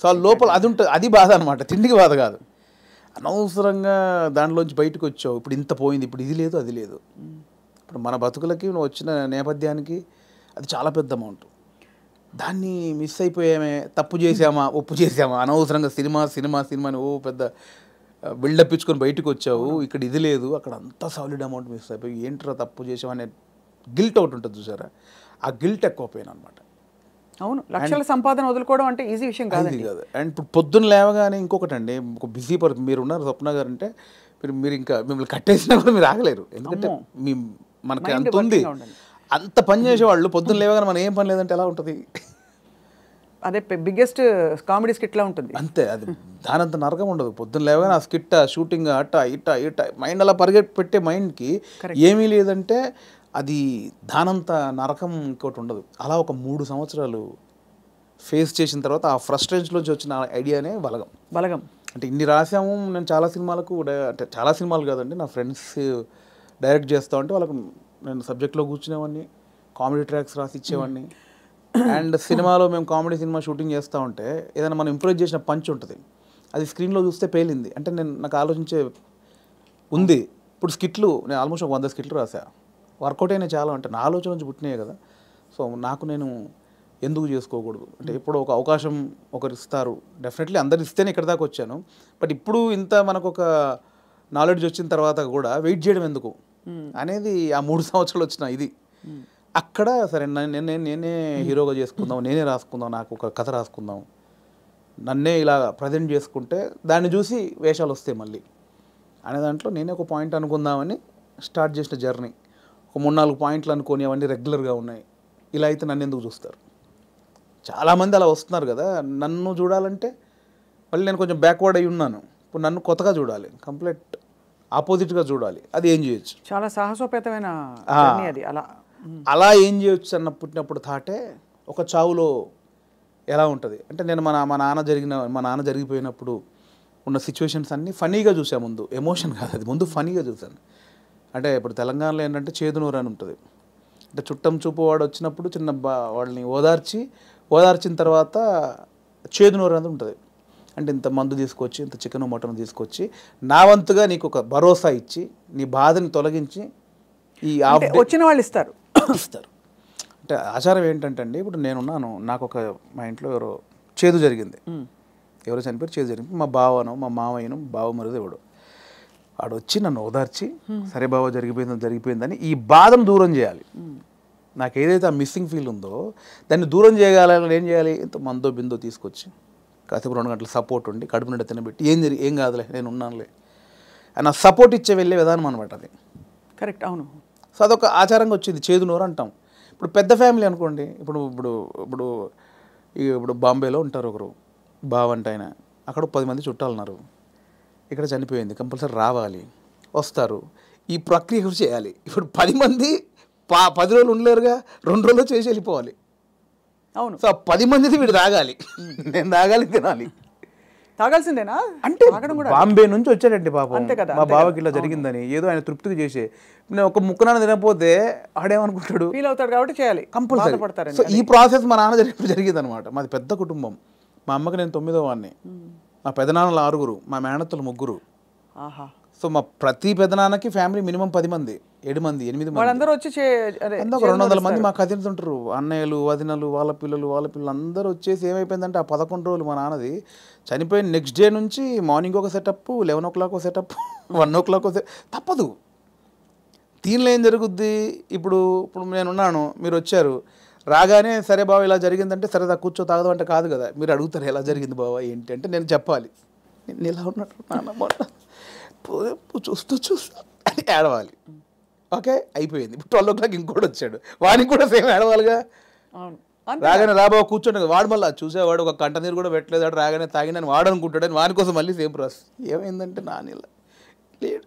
సో ఆ లోపల అది ఉంటుంది, అది బాధ అనమాట, తిండికి బాధ కాదు. అనవసరంగా దాంట్లోంచి బయటకు వచ్చావు, ఇప్పుడు ఇంత పోయింది, ఇప్పుడు ఇది లేదు అది లేదు. ఇప్పుడు మన బతుకులకి నువ్వు వచ్చిన నేపథ్యానికి అది చాలా పెద్ద అమౌంట్. దాన్ని మిస్ అయిపోయామే, తప్పు చేసామా, ఒప్పు చేసామా, అనవసరంగా సినిమాని ఓ పెద్ద బిల్డప్ ఇచ్చుకొని బయటకు వచ్చావు, ఇక్కడ ఇది లేదు, అక్కడ అంతా సాలిడ్ అమౌంట్ మిస్ అయిపోయి ఏంట్రా తప్పు చేసామనే గిల్ట్ ఒకటి ఉంటుంది చూసారా, ఆ గిల్ట్ ఎక్కువ పోయాను అనమాట. అవును, లక్షల సంపాదన వదులుకోవడం అంటే ఈజీ విషయం కాదు. అండ్ ఇప్పుడు పొద్దున్న లేవగానే ఇంకొకటి అండి, ఒక బిజీ మీరు ఉన్నారు స్వప్న గారు అంటే, మీరు ఇంకా మిమ్మల్ని కట్టేసినా కూడా మీరు ఆగలేరు, ఎందుకంటే మనకి అంత ఉంది, అంత పని చేసేవాళ్ళు పొద్దున్న లేవగానే మనం ఏం పని లేదంటే ఎలా ఉంటుంది. అదే బిగ్గెస్ట్ కామెడీ స్కిట్లా ఉంటుంది. అంతే, అది దానంత నరకం ఉండదు. పొద్దున్న లేవగానే ఆ స్కిట్, షూటింగ్, అట్ట ఇట్ట మైండ్ అలా పెట్టే మైండ్కి ఏమీ లేదంటే అది దానంత నరకం ఇంకోటి ఉండదు. అలా ఒక 3 సంవత్సరాలు ఫేస్ చేసిన తర్వాత ఆ ఫ్రస్ట్రేషన్లోంచి వచ్చిన ఐడియానే బలగం. అంటే ఇన్ని రాసాము, నేను చాలా సినిమాలకు, అంటే చాలా సినిమాలు కాదండి, నా ఫ్రెండ్స్ డైరెక్ట్ చేస్తా ఉంటే వాళ్ళకు నేను సబ్జెక్ట్లో కూర్చునేవాడిని, కామెడీ ట్రాక్స్ రాసి ఇచ్చేవాడిని. అండ్ సినిమాలో మేము కామెడీ సినిమా షూటింగ్ చేస్తూ ఉంటే ఏదైనా మనం ఇంప్రూవ్ చేసిన పంచ్ ఉంటుంది, అది స్క్రీన్లో చూస్తే పేలింది అంటే నాకు ఆలోచించే ఉంది. ఇప్పుడు స్కిట్లు నేను ఆల్మోస్ట్ ఒక 100 స్కిట్లు రాసా, వర్కౌట్ అయినా చాలా, అంటే నా ఆలోచన నుంచి పుట్టినాయి కదా. సో నాకు నేను ఎందుకు చేసుకోకూడదు, అంటే ఇప్పుడు ఒక అవకాశం ఒకరు ఇస్తారు, డెఫినెట్లీ అందరు ఇస్తేనే ఇక్కడ దాకా వచ్చాను. బట్ ఇప్పుడు ఇంత మనకు ఒక నాలెడ్జ్ వచ్చిన తర్వాత కూడా వెయిట్ చేయడం ఎందుకు అనేది ఆ 3 సంవత్సరాలు వచ్చిన ఇది. అక్కడ సరే నేనే హీరోగా చేసుకుందాం, నేనే రాసుకుందాం, నాకు ఒక కథ రాసుకుందాం, నన్నే ఇలా ప్రజెంట్ చేసుకుంటే దాన్ని చూసి వేషాలు వస్తాయి మళ్ళీ అనే దాంట్లో నేనే ఒక పాయింట్ అనుకుందామని స్టార్ట్ చేసిన జర్నీ. ఒక 3-4 పాయింట్లు అనుకొని అవన్నీ రెగ్యులర్గా ఉన్నాయి. ఇలా అయితే నన్ను ఎందుకు చూస్తారు, చాలామంది అలా వస్తున్నారు కదా. నన్ను చూడాలంటే మళ్ళీ నేను కొంచెం బ్యాక్వర్డ్ అయి ఉన్నాను, ఇప్పుడు నన్ను కొత్తగా చూడాలి, కంప్లీట్ ఆపోజిట్గా చూడాలి, అది ఏం చేయొచ్చు, చాలా సాహసోపేతమైన అది. అలా ఏం చేయొచ్చు అన్న పుట్టినప్పుడు థాటే ఒక చావులో ఎలా ఉంటుంది అంటే, నేను మా నాన్న జరిగిపోయినప్పుడు ఉన్న సిచ్యువేషన్స్ అన్నీ ఫనీగా చూసాను. ముందు ఎమోషన్ కాదు, అది ముందు ఫనీగా చూశాను. అంటే ఇప్పుడు తెలంగాణలో ఏంటంటే చేదునూరు అని ఉంటుంది, అంటే చుట్టం చూపు వాడు వచ్చినప్పుడు వాళ్ళని ఓదార్చిన తర్వాత చేదునూరు అనేది ఉంటుంది. అంటే ఇంత మందు తీసుకొచ్చి, ఇంత చికెన్ మటన్ తీసుకొచ్చి నా వంతుగా నీకు ఒక భరోసా ఇచ్చి, నీ బాధని తొలగించి ఈ వచ్చిన వాళ్ళు ఇస్తారు. అంటే ఆచారం ఏంటంటే అండి, ఇప్పుడు నేనున్నాను, నాకు ఒక మా ఇంట్లో ఎవరో చేదు జరిగింది. ఎవరో చనిపోయారు, చేదు జరిగింది. మా బావను, మా మామయ్యను, బావ మరుదు ఎవడు వాడు వచ్చి నన్ను ఓదార్చి సరే బావ జరిగిపోయిందని ఈ బాధను దూరం చేయాలి. నాకు ఏదైతే ఆ మిస్సింగ్ ఫీల్ ఉందో దాన్ని దూరం చేయగలని ఏం చేయాలి? ఇంత మందో బిందో తీసుకొచ్చి కాసేపు 2 గంటలు సపోర్ట్ ఉండి కడుపు నిండా తినబెట్టి ఏం కాదులే నేను ఉన్నానులే అని ఆ సపోర్ట్ ఇచ్చే వెళ్ళే విధానం అనమాట అది. కరెక్ట్. అవును. సో అదొక ఆచారంగా వచ్చింది, చేదు నోరు అంటాం. ఇప్పుడు పెద్ద ఫ్యామిలీ అనుకోండి, ఇప్పుడు ఇప్పుడు ఇప్పుడు ఇప్పుడు బాంబేలో ఉంటారు ఒకరు బావంట ఆయన, అక్కడ 10 మంది చుట్టాలు ఉన్నారు, ఇక్కడ చనిపోయింది కంపల్సరీ రావాలి, వస్తారు, ఈ ప్రక్రియ కూడా చేయాలి. ఇప్పుడు 10 మంది 10 రోజులు ఉండలేరుగా, 2 రోజులు చేసి వెళ్ళిపోవాలి. అవును. సో 10 మందిది వీడు తాగాలి, నేను తాగాలి, తినాలి. తాగాల్సిందేనా అంటే బాంబే నుంచి వచ్చాడండి పాపం, అంతే కదా, మా బావకి ఇలా జరిగిందని ఏదో ఆయన తృప్తిగా చేసే, నేను ఒక ముక్కనాన్ని తినకపోతే ఆడేమనుకుంటాడు, ఫీల్ అవుతాడు కాబట్టి చేయాలి, కంపల్సరీ. సో ఈ ప్రాసెస్ మా నాన్న జరిగింది అనమాట. మాది పెద్ద కుటుంబం, మా అమ్మకి నేను 9వ వాడిని, మా పెదనాన్నలు 6, మా మేనత్తలు 3. ఆహా. సో మా ప్రతి పెదనాన్నకి ఫ్యామిలీ మినిమం 10 మంది, 7 మంది, 8 మంది, వాళ్ళందరూ వచ్చి ఒక 200 మంది మా కజిన్స్ ఉంటారు, అన్నయ్యలు, వదినలు, వాళ్ళ పిల్లలు అందరూ వచ్చేసి ఏమైపోయిందంటే ఆ 11 రోజులు మా నాన్నది చనిపోయిన నెక్స్ట్ డే నుంచి మార్నింగ్ ఒక సెటప్, 11 o'clock ఒక సెటప్, 1 o'clock తప్పదు. దీనిలో ఏం జరుగుద్ది? ఇప్పుడు నేనున్నాను, మీరు వచ్చారు, రాగానే సరే బావ ఇలా జరిగిందంటే సరే కూర్చో తాగదు అంటే కాదు కదా, మీరు అడుగుతారు ఎలా జరిగింది బావ ఏంటి అంటే నేను చెప్పాలి, నేను ఇలా ఉన్నట్టు నాన్న చూస్తూ అని ఏడవాలి. ఓకే అయిపోయింది. ఇప్పుడు 12 o'clock ఇంకోటి వచ్చాడు, వాడికి కూడా సేమ్ ఏడవాలిగా. రాగానే రాబావ కూర్చోండి, వాడు మళ్ళీ చూసేవాడు ఒక కంట నీరు కూడా పెట్టలేదు, రాగానే తాగినని వాడు అనుకుంటాడని వాని కోసం మళ్ళీ సేమ్ ప్రాసెస్. ఏమైందంటే నానిలా లేడు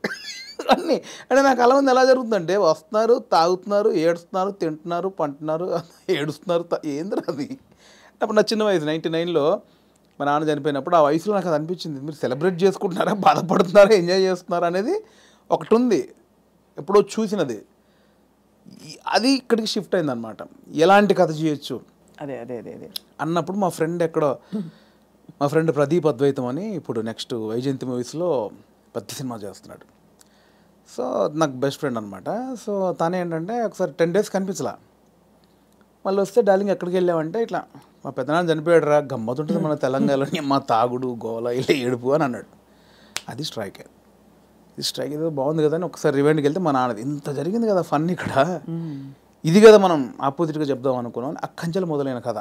అన్నీ అంటే నాకు అలా ఉంది. ఎలా జరుగుతుందంటే వస్తున్నారు, తాగుతున్నారు, ఏడుస్తున్నారు, తింటున్నారు, పంటున్నారు, ఏడుస్తున్నారు, ఏంద్రా అది. అప్పుడు నా చిన్న వయసు 99లో మా నాన్న చనిపోయినప్పుడు ఆ వయసులో నాకు అది అనిపించింది, మీరు సెలబ్రేట్ చేసుకుంటున్నారా, బాధపడుతున్నారా, ఎంజాయ్ చేస్తున్నారా అనేది ఒకటి ఉంది, ఎప్పుడో చూసినది. అది ఇక్కడికి షిఫ్ట్ అయిందనమాట. ఎలాంటి కథ చేయొచ్చు అదే అదే అదే అదే అన్నప్పుడు మా ఫ్రెండ్ ప్రదీప్ అద్వైతం అని ఇప్పుడు నెక్స్ట్ వైజయంతి మూవీస్లో పెద్ద సినిమా చేస్తున్నాడు. సో నాకు బెస్ట్ ఫ్రెండ్ అనమాట. సో తనే ఏంటంటే ఒకసారి 10 days కనిపించలా, మళ్ళీ వస్తే డార్లింగ్ ఎక్కడికి వెళ్ళామంటే ఇట్లా మా పెద్దనాన్న చనిపోయాడు రా, గమ్మతుంటుంది మన తెలంగాణలో, మా తాగుడు గోల ఇలా ఏడుపు అని అన్నాడు. అది స్ట్రైక్ ఏదో బాగుంది కదా అని ఒకసారి రివెండ్కి వెళ్తే మా నాన్నది ఇంత జరిగింది కదా ఫన్ ఇక్కడ, ఇది కదా మనం ఆపోజిట్గా చెప్దాం అనుకున్నాం. అక్కంచెలు మొదలైన కథ.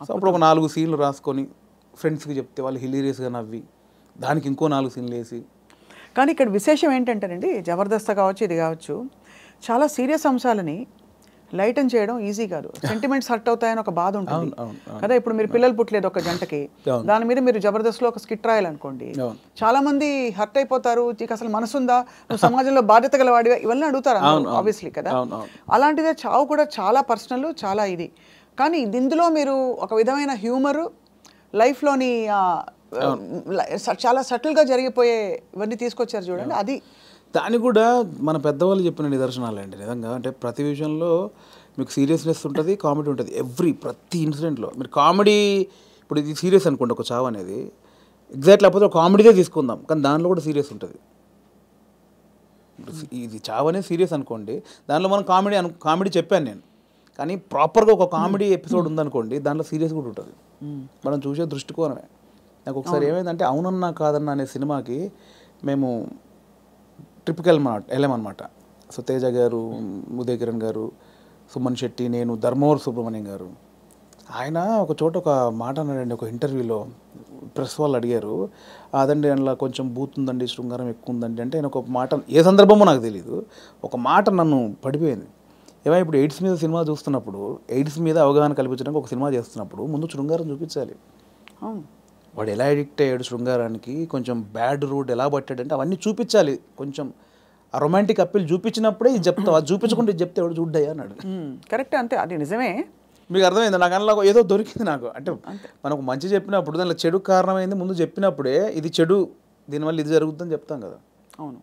సో అప్పుడు ఒక 4 సీన్లు రాసుకొని ఫ్రెండ్స్కి చెప్తే వాళ్ళు హిలీరియస్గా నవ్వి దానికి ఇంకో 4 సీన్లు వేసి. కానీ ఇక్కడ విశేషం ఏంటంటేనండి, జబర్దస్త్ కావచ్చు, ఇది కావచ్చు, చాలా సీరియస్ అంశాలని లైటన్ చేయడం ఈజీ కాదు. సెంటిమెంట్స్ హర్ట్ అవుతాయని ఒక బాధ ఉంటుంది కదా. ఇప్పుడు మీరు పిల్లలు పుట్టలేదు ఒక జంటకి, దాని మీద మీరు జబర్దస్త్లో ఒక స్కిట్ రాయాలనుకోండి, చాలా మంది హర్ట్ అయిపోతారు, నీకు అసలు మనసుందా, నువ్వు సమాజంలో బాధ్యత గలవాడివా, ఇవన్నీ అడుగుతారు ఆబ్వియస్లీ కదా. అలాంటిదే చావు కూడా చాలా పర్సనల్, చాలా ఇది. కానీ ఇందులో మీరు ఒక విధమైన హ్యూమరు, లైఫ్లోని చాలా సటిల్గా జరిగిపోయే ఇవన్నీ తీసుకొచ్చారు చూడండి. అది దాన్ని కూడా మన పెద్దవాళ్ళు చెప్పిన నిదర్శనాలు అండి నిజంగా. అంటే ప్రతి విషయంలో మీకు సీరియస్నెస్ ఉంటుంది, కామెడీ ఉంటుంది. ప్రతి ఇన్సిడెంట్లో మీరు కామెడీ, ఇప్పుడు ఇది సీరియస్ అనుకోండి ఒక చావు అనేది, ఎగ్జాక్ట్ లేకపోతే ఒక కామెడీదే తీసుకుందాం, కానీ దానిలో కూడా సీరియస్ ఉంటుంది. ఇది చావు అనేది సీరియస్ అనుకోండి, దానిలో మనం కామెడీ చెప్పాను నేను, కానీ ప్రాపర్గా ఒక కామెడీ ఎపిసోడ్ ఉందనుకోండి, దాంట్లో సీరియస్ కూడా ఉంటుంది. మనం చూసే దృష్టికోణమే. నాకు ఒకసారి ఏమైందంటే అవునన్నా కాదన్నా అనే సినిమాకి మేము ట్రిప్కి వెళ్ళామన్నమాట. సో తేజ గారు, ఉదయ్ కిరణ్ గారు, సుమన్ శెట్టి, నేను, ధర్మవరం సుబ్రహ్మణ్యం గారు. ఆయన ఒక చోట ఒక మాట అన్నాడండి ఒక ఇంటర్వ్యూలో. ప్రెస్ వాళ్ళు అడిగారు, అదండి అందులో కొంచెం బూత్ ఉందండి, శృంగారం ఎక్కువ ఉందండి అంటే, ఆయన ఒక మాట, ఏ సందర్భమో నాకు తెలియదు, ఒక మాట నన్ను పడిపోయింది. ఏమైనా ఇప్పుడు ఎయిడ్స్ మీద సినిమా చూస్తున్నప్పుడు, ఎయిడ్స్ మీద అవగాహన కల్పించడానికి ఒక సినిమా చేస్తున్నప్పుడు ముందు శృంగారం చూపించాలి. వాడు ఎలా అడిక్ట్ అయ్యాడు శృంగారానికి, కొంచెం బ్యాడ్ రూట్ ఎలా పట్టాడంటే అవన్నీ చూపించాలి. కొంచెం ఆ రొమాంటిక్ అప్పీల్ చూపించినప్పుడే ఇది చెప్తావు, అది చూపించకుండా ఇది చెప్తే ఎవడు చూడ్డాయి అన్నాడు. కరెక్ట్, అంతే, అది నిజమే. మీకు అర్థమైంది? నాకు అందులో ఏదో దొరికింది నాకు. అంటే మనకు మంచి చెప్పినప్పుడు దానిలో చెడు కారణమైంది ముందు చెప్పినప్పుడే, ఇది చెడు, దీనివల్ల ఇది జరుగుతుందని చెప్తాం కదా. అవును,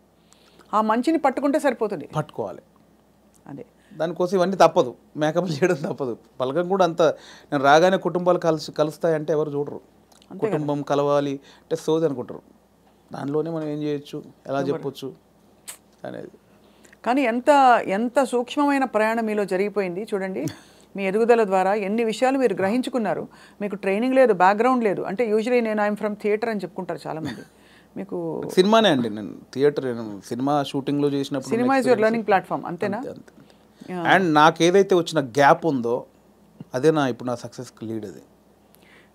ఆ మంచిని పట్టుకుంటే సరిపోతుంది, పట్టుకోవాలి. అదే దానికోసం ఇవన్నీ తప్పదు, మేకప్లు చేయడం తప్పదు. పలకం కూడా అంత, నేను రాగానే కుటుంబాలు కలుస్తాయంటే ఎవరు చూడరు. కుటుంబం కలవాలి అంటే సోది అనుకుంటారు. దానిలోనే మనం ఏం చేయొచ్చు, ఎలా చెప్పొచ్చు అనేది. కానీ ఎంత సూక్ష్మమైన ప్రయాణం మీలో జరిగిపోయింది చూడండి. మీ ఎదుగుదల ద్వారా ఎన్ని విషయాలు మీరు గ్రహించుకున్నారు. మీకు ట్రైనింగ్ లేదు, బ్యాక్గ్రౌండ్ లేదు. అంటే యూజువలీ నేను ఐఎమ్ ఫ్రమ్ థియేటర్ అని చెప్పుకుంటారు చాలామంది. మీకు సినిమానే అండి, నేను థియేటర్ సినిమా షూటింగ్లో చేసినప్పుడు cinema is your learning platform, అంతేనా? అండ్ నాకు ఏదైతే వచ్చిన గ్యాప్ ఉందో అదే ఇప్పుడు నా సక్సెస్కి లీడ్. అది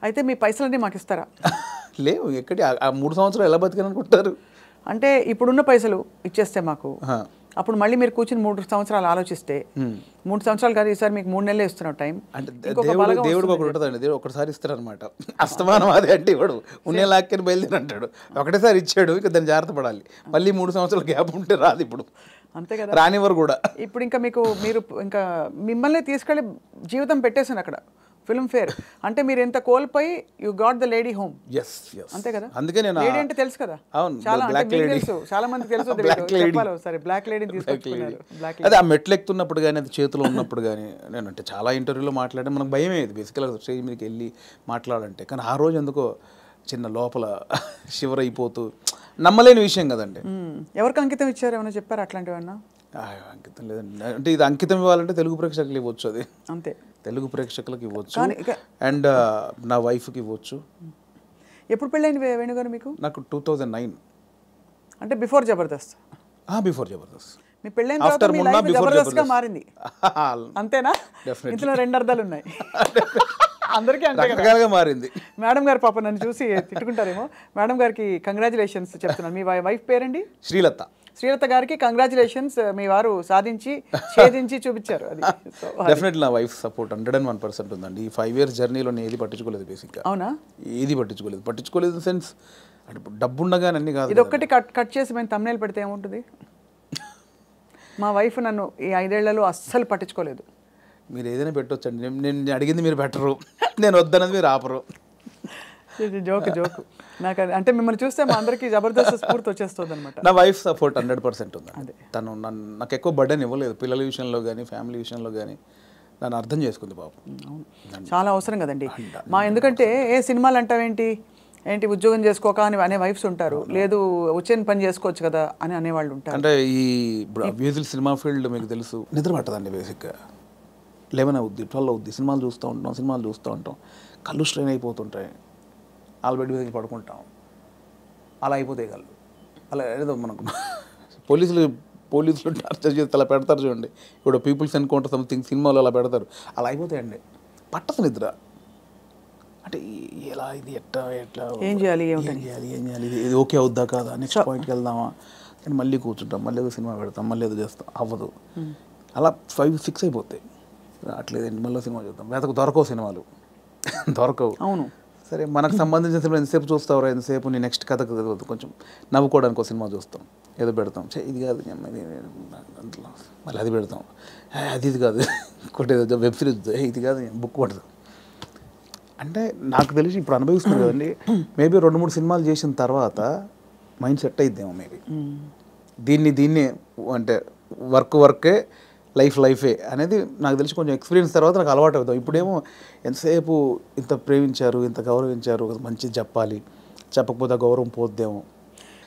అయితే మీ పైసలన్నీ మాకు ఇస్తారా? లేవు, ఎక్కడి ఆ 3 సంవత్సరాలు ఎలా బతికాను అనుకుంటారు? అంటే ఇప్పుడున్న పైసలు ఇచ్చేస్తే మాకు, అప్పుడు మళ్ళీ మీరు కూర్చుని 3 సంవత్సరాలు ఆలోచిస్తే 3 సంవత్సరాలు కాదు, ఈసారి మీకు 3 నెలలే ఇస్తున్నావు టైం. అంటే దేవుడు ఒకటి ఉంటుందండి, దేవుడు ఒకటిసారి ఇస్తారనమాట. అస్తమానం అదే అంటే ఇవ్వడు, ఉన్నే లాక్కని బయలుదేరి అంటాడు. ఒకటేసారి ఇచ్చాడు, ఇక దాన్ని జాగ్రత్త పడాలి. మళ్ళీ 3 సంవత్సరాల గ్యాప్ ఉంటే రాదు ఇప్పుడు, అంతే కదా, రానివ్వరు కూడా. ఇప్పుడు ఇంకా మీరు ఇంకా మిమ్మల్ని తీసుకెళ్ళి జీవితం పెట్టేసాను అక్కడ ఫిల్మ్ ఫేర్. అంటే మీరు ఎంత కోల్పోయి you got the lady home. అంతే కదా, అందుకే నేను లేడీ అంటే తెలుసు కదా, చాలా తెలుసు, చాలా మందికి తెలుసు. సరే, బ్లాక్ లేడీని తీసుకొచ్చుకున్నారు. అదే ఆ మెట్లు ఎక్కుతున్నప్పుడు కానీ, అది చేతిలో ఉన్నప్పుడు కానీ, నేను అంటే చాలా ఇంటర్వ్యూలో మాట్లాడే మనకు భయం అయ్యేది బేసికల్గా స్టేజ్ మీదకి వెళ్ళి మాట్లాడాలంటే. కానీ ఆ రోజు ఎందుకో చిన్న లోపల షివర్ అయిపోతూ, నమ్మలేని విషయం కదండి. ఎవరికి అంకితం ఇచ్చారు, ఏమైనా చెప్పారు అట్లాంటివన్నా? అంకితం లేదండి, అంటే ఇది అంకితం ఇవ్వాలంటే తెలుగు ప్రేక్షకులు ఇవ్వచ్చు, అది అంతే, తెలుగు ప్రేక్షకులకు ఇవ్వచ్చు, అండ్ నా వైఫ్కి ఇవ్వచ్చు. ఎప్పుడు పెళ్ళైంది వేణుగారు మీకు? నాకు 2009, అంటే బిఫోర్ జబర్దస్త్. బిఫోర్ జబర్దస్త్. మీ పెళ్ళైన తర్వాత మీ లైఫ్ జబర్దస్త్గా మారింది, అంతేనా? ఇందులో 2 అర్థాలు ఉన్నాయి. అందరికీ రకరకాలుగా మారింది. మేడం గారు పాప నన్ను చూసి తిట్టుకుంటారేమో. మేడం గారికి కంగ్రాచులేషన్స్ చెప్తున్నాను. మీ వైఫ్ పేరండి? శ్రీలత. శ్రీలత గారికి కంగ్రాచులేషన్స్, మీ వారు సాధించి ఛేదించి చూపించారు. అది డెఫినెట్లీ నా వైఫ్ సపోర్ట్ 101% ఉందండి. ఈ 5 years జర్నీలో నేను ఏది పట్టించుకోలేదు బేసిక్గా. అవునా? ఏది పట్టించుకోలేదు ఇన్ సెన్స్, అంటే డబ్బు ఉండగానే అన్ని కాదు. ఇది ఒక్కటి కట్ చేసి మేము thumbnail పెడితే ఏముంటుంది? మా వైఫ్ నన్ను ఈ 5 ఏళ్లలో అస్సలు పట్టించుకోలేదు. మీరు ఏదైనా పెట్టొచ్చండి, నేను అడిగింది మీరు పెట్టరు, నేను వద్దన్నది మీరు ఆపరు. జోక్ నాకు అంటే మిమ్మల్ని చూస్తే మా అందరికీ జబర్దస్త్ స్ఫూర్తి వచ్చేస్తుంది అనమాట. నా వైఫ్ సపోర్ట్ 100% ఉందండి. తను నాకు ఎక్కువ బర్డెన్ ఇవ్వలేదు, పిల్లల విషయంలో కానీ ఫ్యామిలీ విషయంలో కానీ. నన్ను అర్థం చేసుకుంది పాపం. చాలా అవసరం కదండి. ఎందుకంటే సినిమాలు అంటావేంటి, ఉద్యోగం చేసుకోక అని అనే వైఫ్స్ ఉంటారు, లేదు వచ్చిన పని చేసుకోవచ్చు కదా అని అనేవాళ్ళు ఉంటారు. అంటే ఈ అబ్వియస్లీ సినిమా ఫీల్డ్ మీకు తెలుసు, నిద్ర పట్టదండి బేసిక్గా. 11 అవుద్ది, 12 అవుద్ది, సినిమాలు చూస్తూ ఉంటాం, కళ్ళు స్ట్రెయిన్ అయిపోతుంటాయి, బెడ్ మీద పడుకుంటాం, అలా అయిపోతాయి కళ్ళు. అలా ఏదో మనకు పోలీసులు టార్చర్ చేస్తే అలా పెడతారు చూడండి, ఇప్పుడు పీపుల్స్ ఎన్కౌంటర్ సంథింగ్ సినిమాలో అలా పెడతారు, అలా అయిపోతాయండి. పట్టదు నిద్ర. అంటే ఎలా ఇది ఎట్లా ఏం చేయాలి ఇది ఓకే అవుద్దా కాదా, నెక్స్ట్ పాయింట్కి వెళ్దామా అని మళ్ళీ కూర్చుంటాం, మళ్ళీ ఏదో సినిమా పెడతాం, మళ్ళీ ఏదో చేస్తాం, అవ్వదు. అలా 5-6 అయిపోతాయి. అట్లేదండి, మళ్ళీ సినిమా చూద్దాం, దొరకవు సినిమాలు, దొరకవు. అవును, సరే మనకు సంబంధించిన సినిమా ఎంతసేపు చూస్తావురా, ఎంతసేపు నీ నెక్స్ట్ కథకు కొంచెం నవ్వుకోవడానికి ఒక సినిమా చూస్తాం, ఏదో పెడతాం, ఇది కాదు మళ్ళీ అది పెడతాం, అది కాదు ఇంకోటి ఏదో వెబ్ సిరీస్, ఇది కాదు బుక్ పడతాం. అంటే నాకు తెలిసి ఇప్పుడు అనుభవిస్తున్నారు కదండి, మేబీ 2-3 సినిమాలు చేసిన తర్వాత మైండ్ సెట్ అయిద్దేమో మేబీ. దీన్ని అంటే వర్కే లైఫే అనేది నాకు తెలిసి కొంచెం ఎక్స్పీరియన్స్ తర్వాత నాకు అలవాటు అవుతాం. ఇప్పుడేమో ఎంతసేపు ఇంత ప్రేమించారు, ఇంత గౌరవించారు, మంచిది చెప్పాలి, చెప్పకపోతే గౌరవం పోద్దేమో.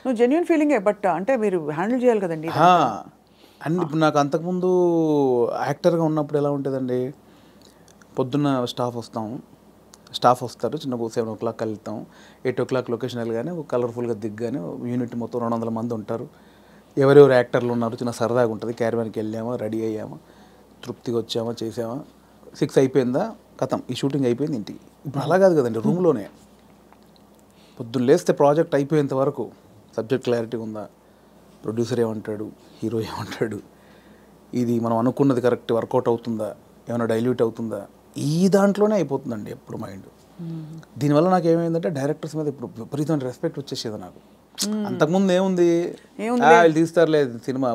నువ్వు జెన్యున్ ఫీలింగే, బట్ అంటే మీరు హ్యాండిల్ చేయాలి కదండి. అండ్ ఇప్పుడు నాకు అంతకుముందు యాక్టర్గా ఉన్నప్పుడు ఎలా ఉంటుందండి, పొద్దున్న స్టాఫ్ వస్తారు, చిన్న 7 o'clock వెళ్తాం, 8 o'clock లొకేషన్ వెళ్ళగానే కలర్ఫుల్గా దిగ్గానే యూనిట్ మొత్తం 200 మంది ఉంటారు, ఎవరెవరు యాక్టర్లు ఉన్నారు, చిన్న సరదాగా ఉంటుంది, క్యారవాన్కి వెళ్ళామా, రెడీ అయ్యామా, తృప్తిగా వచ్చామా, చేసామా, 6 అయిపోయిందా, కథం ఈ షూటింగ్ అయిపోయింది ఇంటికి. ఇప్పుడు అలా కాదు కదండి, రూమ్లోనే పొద్దున్న లేస్తే ప్రాజెక్ట్ అయిపోయేంత వరకు సబ్జెక్ట్ క్లారిటీ ఉందా, ప్రొడ్యూసర్ ఏమంటాడు, హీరో ఏమంటాడు, ఇది మనం అనుకున్నది కరెక్ట్ వర్కౌట్ అవుతుందా, ఏమైనా డైల్యూట్ అవుతుందా, ఈ దాంట్లోనే అయిపోతుందండి ఎప్పుడు మైండ్. దీనివల్ల నాకు ఏమైందంటే డైరెక్టర్స్ మీద ఇప్పుడు విపరీతమైన రెస్పెక్ట్ వచ్చేసేది నాకు. అంతకుముందు ఏముంది, వీళ్ళు తీస్తారులేదు సినిమా,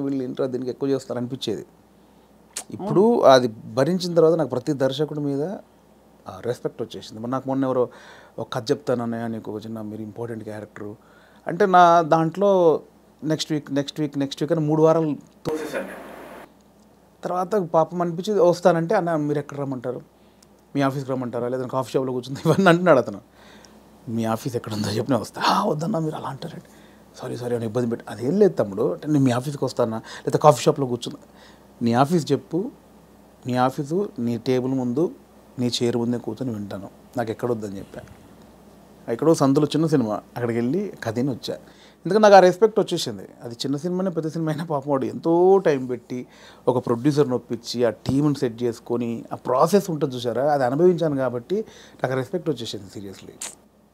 వీళ్ళు ఇంట్రా దీనికి ఎక్కువ చేస్తారు అనిపించేది. ఇప్పుడు అది భరించిన తర్వాత నాకు ప్రతి దర్శకుడి మీద రెస్పెక్ట్ వచ్చేసింది. మరి నాకు మొన్న ఎవరో ఒక కథ చెప్తానన్నయ్య, నీకు ఒక చిన్న మీరు ఇంపార్టెంట్ క్యారెక్టరు అంటే, నా దాంట్లో నెక్స్ట్ వీక్ అని 3 వారాలు తోసేసాను. తర్వాత పాపం అనిపించింది, వస్తానంటే అన్న మీరు ఎక్కడ రమ్మంటారు, మీ ఆఫీస్కి రమ్మంటారా, లేదా కాఫీ షాప్లో కూర్చుంది, ఇవన్నీ అంటున్నాడు అతను. మీ ఆఫీస్ ఎక్కడ ఉందో చెప్పిన వస్తా, వద్దన్నా మీరు అలా అంటారండి, సారీ అని ఇబ్బంది పెట్టి, అదేం లేదు తమ్ముడు, అంటే నేను మీ ఆఫీస్కి వస్తానా, లేదా కాఫీ షాప్లో కూర్చున్నా, నీ ఆఫీస్ చెప్పు, నీ ఆఫీసు నీ టేబుల్ ముందు నీ చైర్ ముందే కూర్చొని వింటాను, నాకు ఎక్కడొద్దని చెప్పాను. ఎక్కడో సందులో చిన్న సినిమా, అక్కడికి వెళ్ళి కథని వచ్చా. ఎందుకంటే నాకు ఆ రెస్పెక్ట్ వచ్చేసింది. అది చిన్న సినిమానే పెద్ద సినిమా అయినా పాపం వాడు ఎంతో టైం పెట్టి ఒక ప్రొడ్యూసర్ని ఒప్పించి ఆ టీంని సెట్ చేసుకొని ఆ ప్రాసెస్ ఉంటుంది చూసారా, అది అనుభవించాను కాబట్టి నాకు రెస్పెక్ట్ వచ్చేసింది. సీరియస్లీ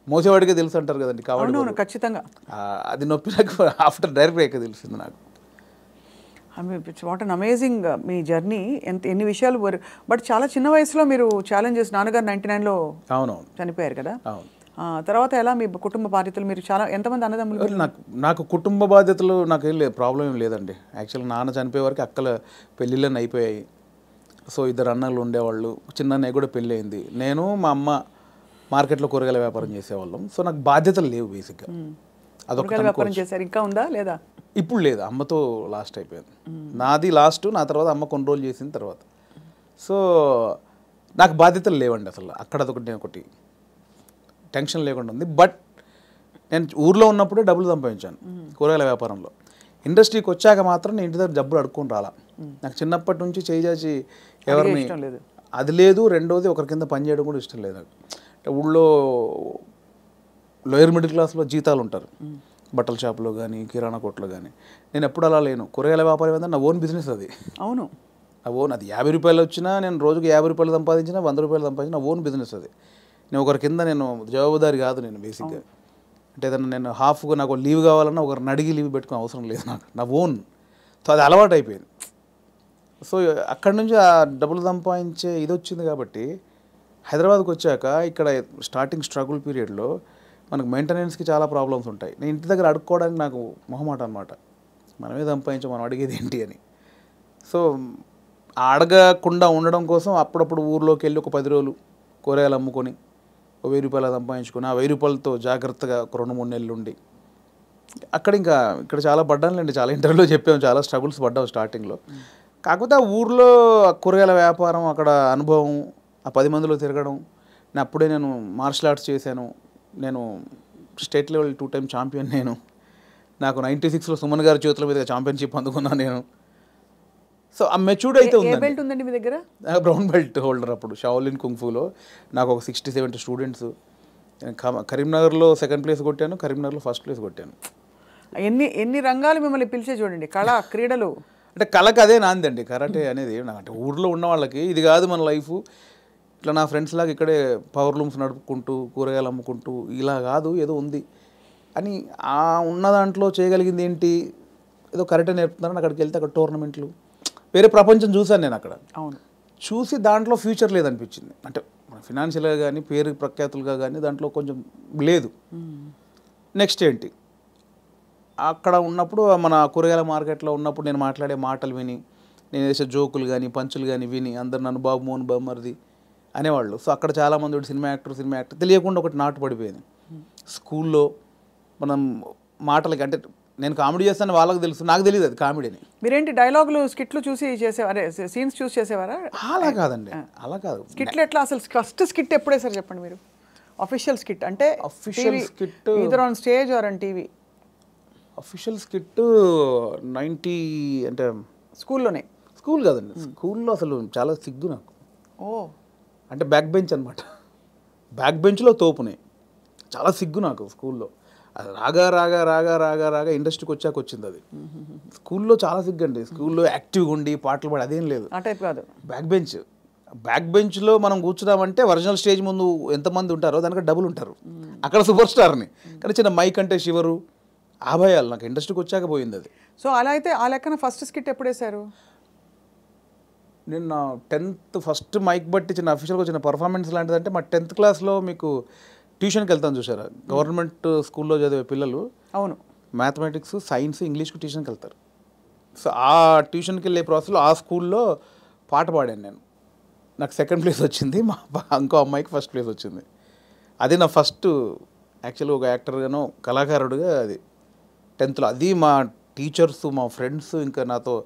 మోసేవాడికే తెలుసు అంటారు కదండి, కాబట్టి ఖచ్చితంగా అది నొప్పి నాకు ఆఫ్టర్ డైరెక్ట్ అయ్యాక తెలిసింది నాకు. It's what an amazing me journey. ఎన్ని విషయాలు బట్ చాలా చిన్న వయసులో మీరు ఛాలెంజెస్, నాన్నగారు 99లో అవునవును చనిపోయారు కదా. అవును. తర్వాత ఎలా మీ కుటుంబ బాధ్యతలు, మీరు చాలా ఎంతమంది అన్నదమ్ములు? నాకు కుటుంబ బాధ్యతలు నాకేం లేదు, ప్రాబ్లం ఏం లేదండి. యాక్చువల్గా నాన్న చనిపోయే వరకు అక్కల పెళ్ళిళ్ళని అయిపోయాయి. సో 2 అన్నలు ఉండేవాళ్ళు, చిన్న అన్నయ్య కూడా పెళ్ళి అయింది. నేను మా అమ్మ మార్కెట్లో కూరగాయల వ్యాపారం చేసేవాళ్ళం. సో నాకు బాధ్యతలు లేవు బేసిక్గా. అదొక వ్యాపారం చేశారు, ఇంకా ఉందా లేదా? ఇప్పుడు లేదు, అమ్మతో లాస్ట్ అయిపోయింది. నాది లాస్ట్, నా తర్వాత అమ్మ కొన్ని రోజులు చేసిన తర్వాత. సో నాకు బాధ్యతలు లేవండి అసలు. అక్కడ ఒకటి టెన్షన్ లేకుండా ఉంది. బట్ నేను ఊర్లో ఉన్నప్పుడే డబ్బులు సంపాదించాను కూరగాయల వ్యాపారంలో. ఇండస్ట్రీకి వచ్చాక మాత్రం నేను ఇంటి దగ్గర డబ్బులు అడుక్కొని రాలా. నాకు చిన్నప్పటి నుంచి చేయి ఎవరిని అది లేదు. రెండోది ఒకరి కింద పని చేయడం కూడా ఇష్టం లేదు నాకు. అంటే ఊళ్ళో లోయర్ మిడిల్ క్లాస్లో జీతాలు ఉంటారు, బట్టల షాప్లో కానీ కిరాణా కొట్లో కానీ. నేను ఎప్పుడు అలా లేను. కూరగాయల వ్యాపారం ఏంటంటే నా ఓన్ బిజినెస్ అది. అవును, నా ఓన్. అది 50 రూపాయలు వచ్చినా, నేను రోజుకి 50 రూపాయలు సంపాదించినా, 100 రూపాయలు సంపాదించిన నా ఓన్ బిజినెస్ అది. నేను ఒకరి కింద నేను జవాబుదారి కాదు నేను బేసిక్గా. అంటే ఏదన్నా నేను హాఫ్గా నాకు లీవ్ కావాలన్నా ఒకరిని అడిగి లీవ్ పెట్టుకునే అవసరం లేదు నాకు, నా ఓన్. సో అది అలవాటు అయిపోయింది. సో అక్కడి నుంచి ఆ డబ్బులు సంపాదించే ఇది వచ్చింది కాబట్టి హైదరాబాద్కి వచ్చాక ఇక్కడ స్టార్టింగ్ స్ట్రగుల్ పీరియడ్లో మనకు మెయింటెనెన్స్కి చాలా ప్రాబ్లమ్స్ ఉంటాయి. నేను ఇంటి దగ్గర అడుక్కోవడానికి నాకు మొహమాట అనమాట. మనమే సంపాదించాం, మనం అడిగేది ఏంటి అని. సో అడగకుండా ఉండడం కోసం అప్పుడప్పుడు ఊర్లోకి వెళ్ళి ఒక 10 రోజులు కూరగాయలు అమ్ముకొని 1000 రూపాయలు సంపాదించుకొని ఆ 1000 రూపాయలతో జాగ్రత్తగా ఒక 2-3 నెలలు ఉండి అక్కడ ఇక్కడ చాలా పడ్డానులేండి. చాలా ఇంటర్వ్యూలో చెప్పాము, చాలా స్ట్రగుల్స్ పడ్డాము స్టార్టింగ్లో. కాకపోతే ఆ ఊర్లో కూరగాయల వ్యాపారం, అక్కడ అనుభవం, ఆ 10 మందిలో తిరగడం. అప్పుడే నేను మార్షల్ ఆర్ట్స్ చేశాను. నేను స్టేట్ లెవెల్ 2 టైమ్ ఛాంపియన్. నాకు 96లో సుమన్ గారి చేతుల మీద ఛాంపియన్షిప్ అందుకున్నాను నేను. సో ఆ మెచ్యూర్డ్ అయితే ఉందండి మీ దగ్గర. బ్రౌన్ బెల్ట్ హోల్డర్ అప్పుడు షాओलिन కుంగ్ఫూలో. నాకు ఒక 60-70 స్టూడెంట్స్. కరీంనగర్లో 2nd ప్లేస్ కొట్టాను, కరీంనగర్లో 1st ప్లేస్ కొట్టాను. ఎన్ని రంగాలు మిమ్మల్ని పిలిచే చూడండి. కళ, క్రీడలు. అంటే కళకు అదే నాందండి కరాటే అనేది. అంటే ఊర్లో ఉన్న వాళ్ళకి ఇది కాదు మన లైఫ్. ఇట్లా నా ఫ్రెండ్స్ లాగా ఇక్కడే పవర్ లూమ్స్ నడుపుకుంటూ కూరగాయలు అమ్ముకుంటూ ఇలా కాదు, ఏదో ఉంది అని. ఆ ఉన్న దాంట్లో చేయగలిగింది ఏంటి, ఏదో కరాటే నేర్పుతున్నారని అక్కడికి వెళ్తే అక్కడ టోర్నమెంట్లు, వేరే ప్రపంచం చూశాను నేను అక్కడ. అవును, చూసి దాంట్లో ఫ్యూచర్ లేదనిపించింది. అంటే ఫినాన్షియల్గా కానీ పేరు ప్రఖ్యాతులుగా కానీ దాంట్లో కొంచెం లేదు. నెక్స్ట్ ఏంటి, అక్కడ ఉన్నప్పుడు మన కూరగాయల మార్కెట్లో ఉన్నప్పుడు నేను మాట్లాడే మాటలు విని, నేను వేసే జోకులు కానీ పంచులు కానీ విని అందరు నన్ను బాబు మోహన్ బామ్మర్ది అనేవాళ్ళు. సో అక్కడ చాలామంది సినిమా యాక్టర్ తెలియకుండా ఒకటి నాటు పడిపోయింది. స్కూల్లో మనం మాటలకి, అంటే నేను కామెడీ చేస్తాను వాళ్ళకి తెలుసు, నాకు తెలియదు అది కామెడీని. మీరేంటి డైలాగులు స్కిట్లు చూసి చేసేవారే, సీన్స్ చూసి చేసేవారా? అలా కాదండి, అలా కాదు. స్కిట్లు ఎట్లా అసలు ఫస్ట్ స్కిట్ ఎప్పుడే సార్ చెప్పండి మీరు? అఫీషియల్ స్కిట్ అంటే official skit either on stage or on TV. Official skit 90 అంటే స్కూల్లోనే. స్కూల్ కాదండి, స్కూల్లో అసలు చాలా సిగ్గు నాకు. ఓ, అంటే బ్యాక్ బెంచ్ అనమాట. బ్యాక్ బెంచ్లో తోపునే, చాలా సిగ్గు నాకు స్కూల్లో. అది రాగా రాగా రాగా రాగా రాగా ఇండస్ట్రీకి వచ్చాక వచ్చింది అది. స్కూల్లో చాలా సిగ్గండి. స్కూల్లో యాక్టివ్గా ఉండి పాటలు పాడి అదేం లేదు. ఆ టైప్ కాదు. బ్యాక్ బెంచ్లో మనం కూర్చున్నామంటే ఒరిజినల్ స్టేజ్ ముందు ఎంతమంది ఉంటారో దానికి డబుల్ ఉంటారు. అక్కడ సూపర్ స్టార్ని. కానీ చిన్న మైక్ అంటే శివరు, ఆ భయాలు నాకు ఇండస్ట్రీకి వచ్చాక పోయింది అది. సో అలా అయితే ఆ లెక్కన ఫస్ట్ స్కిట్ ఎప్పుడు వేశారు? నేను నా 10th ఫస్ట్ మైక్ బట్టి చిన్న అఫీషియల్గా వచ్చిన పర్ఫార్మెన్స్ లాంటిదంటే మా 10th క్లాస్లో మీకు ట్యూషన్కి వెళ్తాను చూసారా, గవర్నమెంట్ స్కూల్లో చదివే పిల్లలు. అవును, మ్యాథమెటిక్స్, సైన్స్, ఇంగ్లీష్కి ట్యూషన్కి వెళ్తారు. సో ఆ ట్యూషన్కి వెళ్ళే ప్రాసెస్లో ఆ స్కూల్లో పాట పాడాను నేను. నాకు 2nd ప్లేస్ వచ్చింది, మా ఇంకో అమ్మాయికి 1st ప్లేస్ వచ్చింది. అది నా ఫస్ట్ యాక్చువల్గా ఒక యాక్టర్గానో కళాకారుడుగా అది 10thలో. అది మా టీచర్స్, మా ఫ్రెండ్స్ ఇంకా నాతో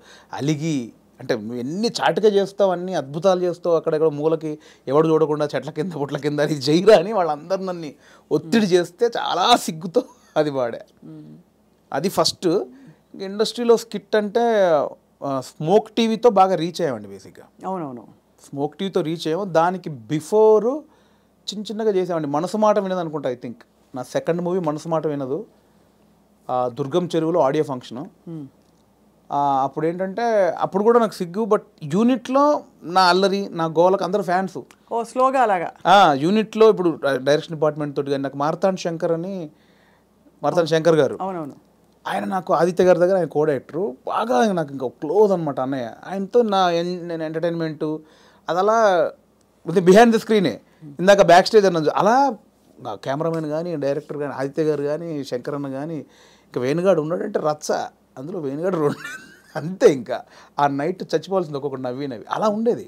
అలిగి, అంటే నువ్వు ఎన్ని చాటుగా చేస్తావు, అన్ని అద్భుతాలు చేస్తావు, అక్కడెక్కడ మూలకి ఎవడు చూడకుండా చెట్ల కింద పుట్ల కింద అది జైరా అని వాళ్ళందరూ నన్ను ఒత్తిడి చేస్తే చాలా సిగ్గుతో అది పాడా. అది ఫస్ట్. ఇండస్ట్రీలో స్కిట్ అంటే స్మోక్ టీవీతో బాగా రీచ్ అయ్యామండి బేసిక్గా. అవునవును. స్మోక్ టీవీతో రీచ్ అయ్యాము. దానికి బిఫోరు చిన్నగా చేసామండి. మనసు మాట వినదు అనుకుంటా. ఐ థింక్ నా సెకండ్ మూవీ మనసు మాట వినదు. దుర్గం చెరువులో ఆడియో ఫంక్షను. అప్పుడు ఏంటంటే అప్పుడు కూడా నాకు సిగ్గు, బట్ యూనిట్లో నా అల్లరి నా గోలకు అందరూ ఫ్యాన్స్. ఓ స్లోగా అలాగా యూనిట్లో ఇప్పుడు డైరెక్షన్ డిపార్ట్మెంట్ తోటి కానీ నాకు మార్తాండ్ శంకర్ గారు, అవునవును, ఆయన నాకు ఆదిత్య గారి దగ్గర ఆయన కో డైరెక్టరు, బాగా నాకు ఇంకా క్లోజ్ అనమాట అన్నయ్య. ఆయనతో నేను ఎంటర్టైన్మెంటు అది అలా బిహైండ్ ద స్క్రీనే. ఇందాక బ్యాక్ స్టేజ్ అన్నది అలా కెమెరామెన్ కానీ డైరెక్టర్ కానీ ఆదిత్య గారు కానీ శంకర్ అన్న కానీ ఇంకా వేణుగాడు ఉన్నాడంటే రచ్చ. అందులో వేణుగాడు అంతే. ఇంకా ఆ నైట్ చచ్చిపోవాల్సింది ఒక్కొక్కటి నవ్వి అలా ఉండేది.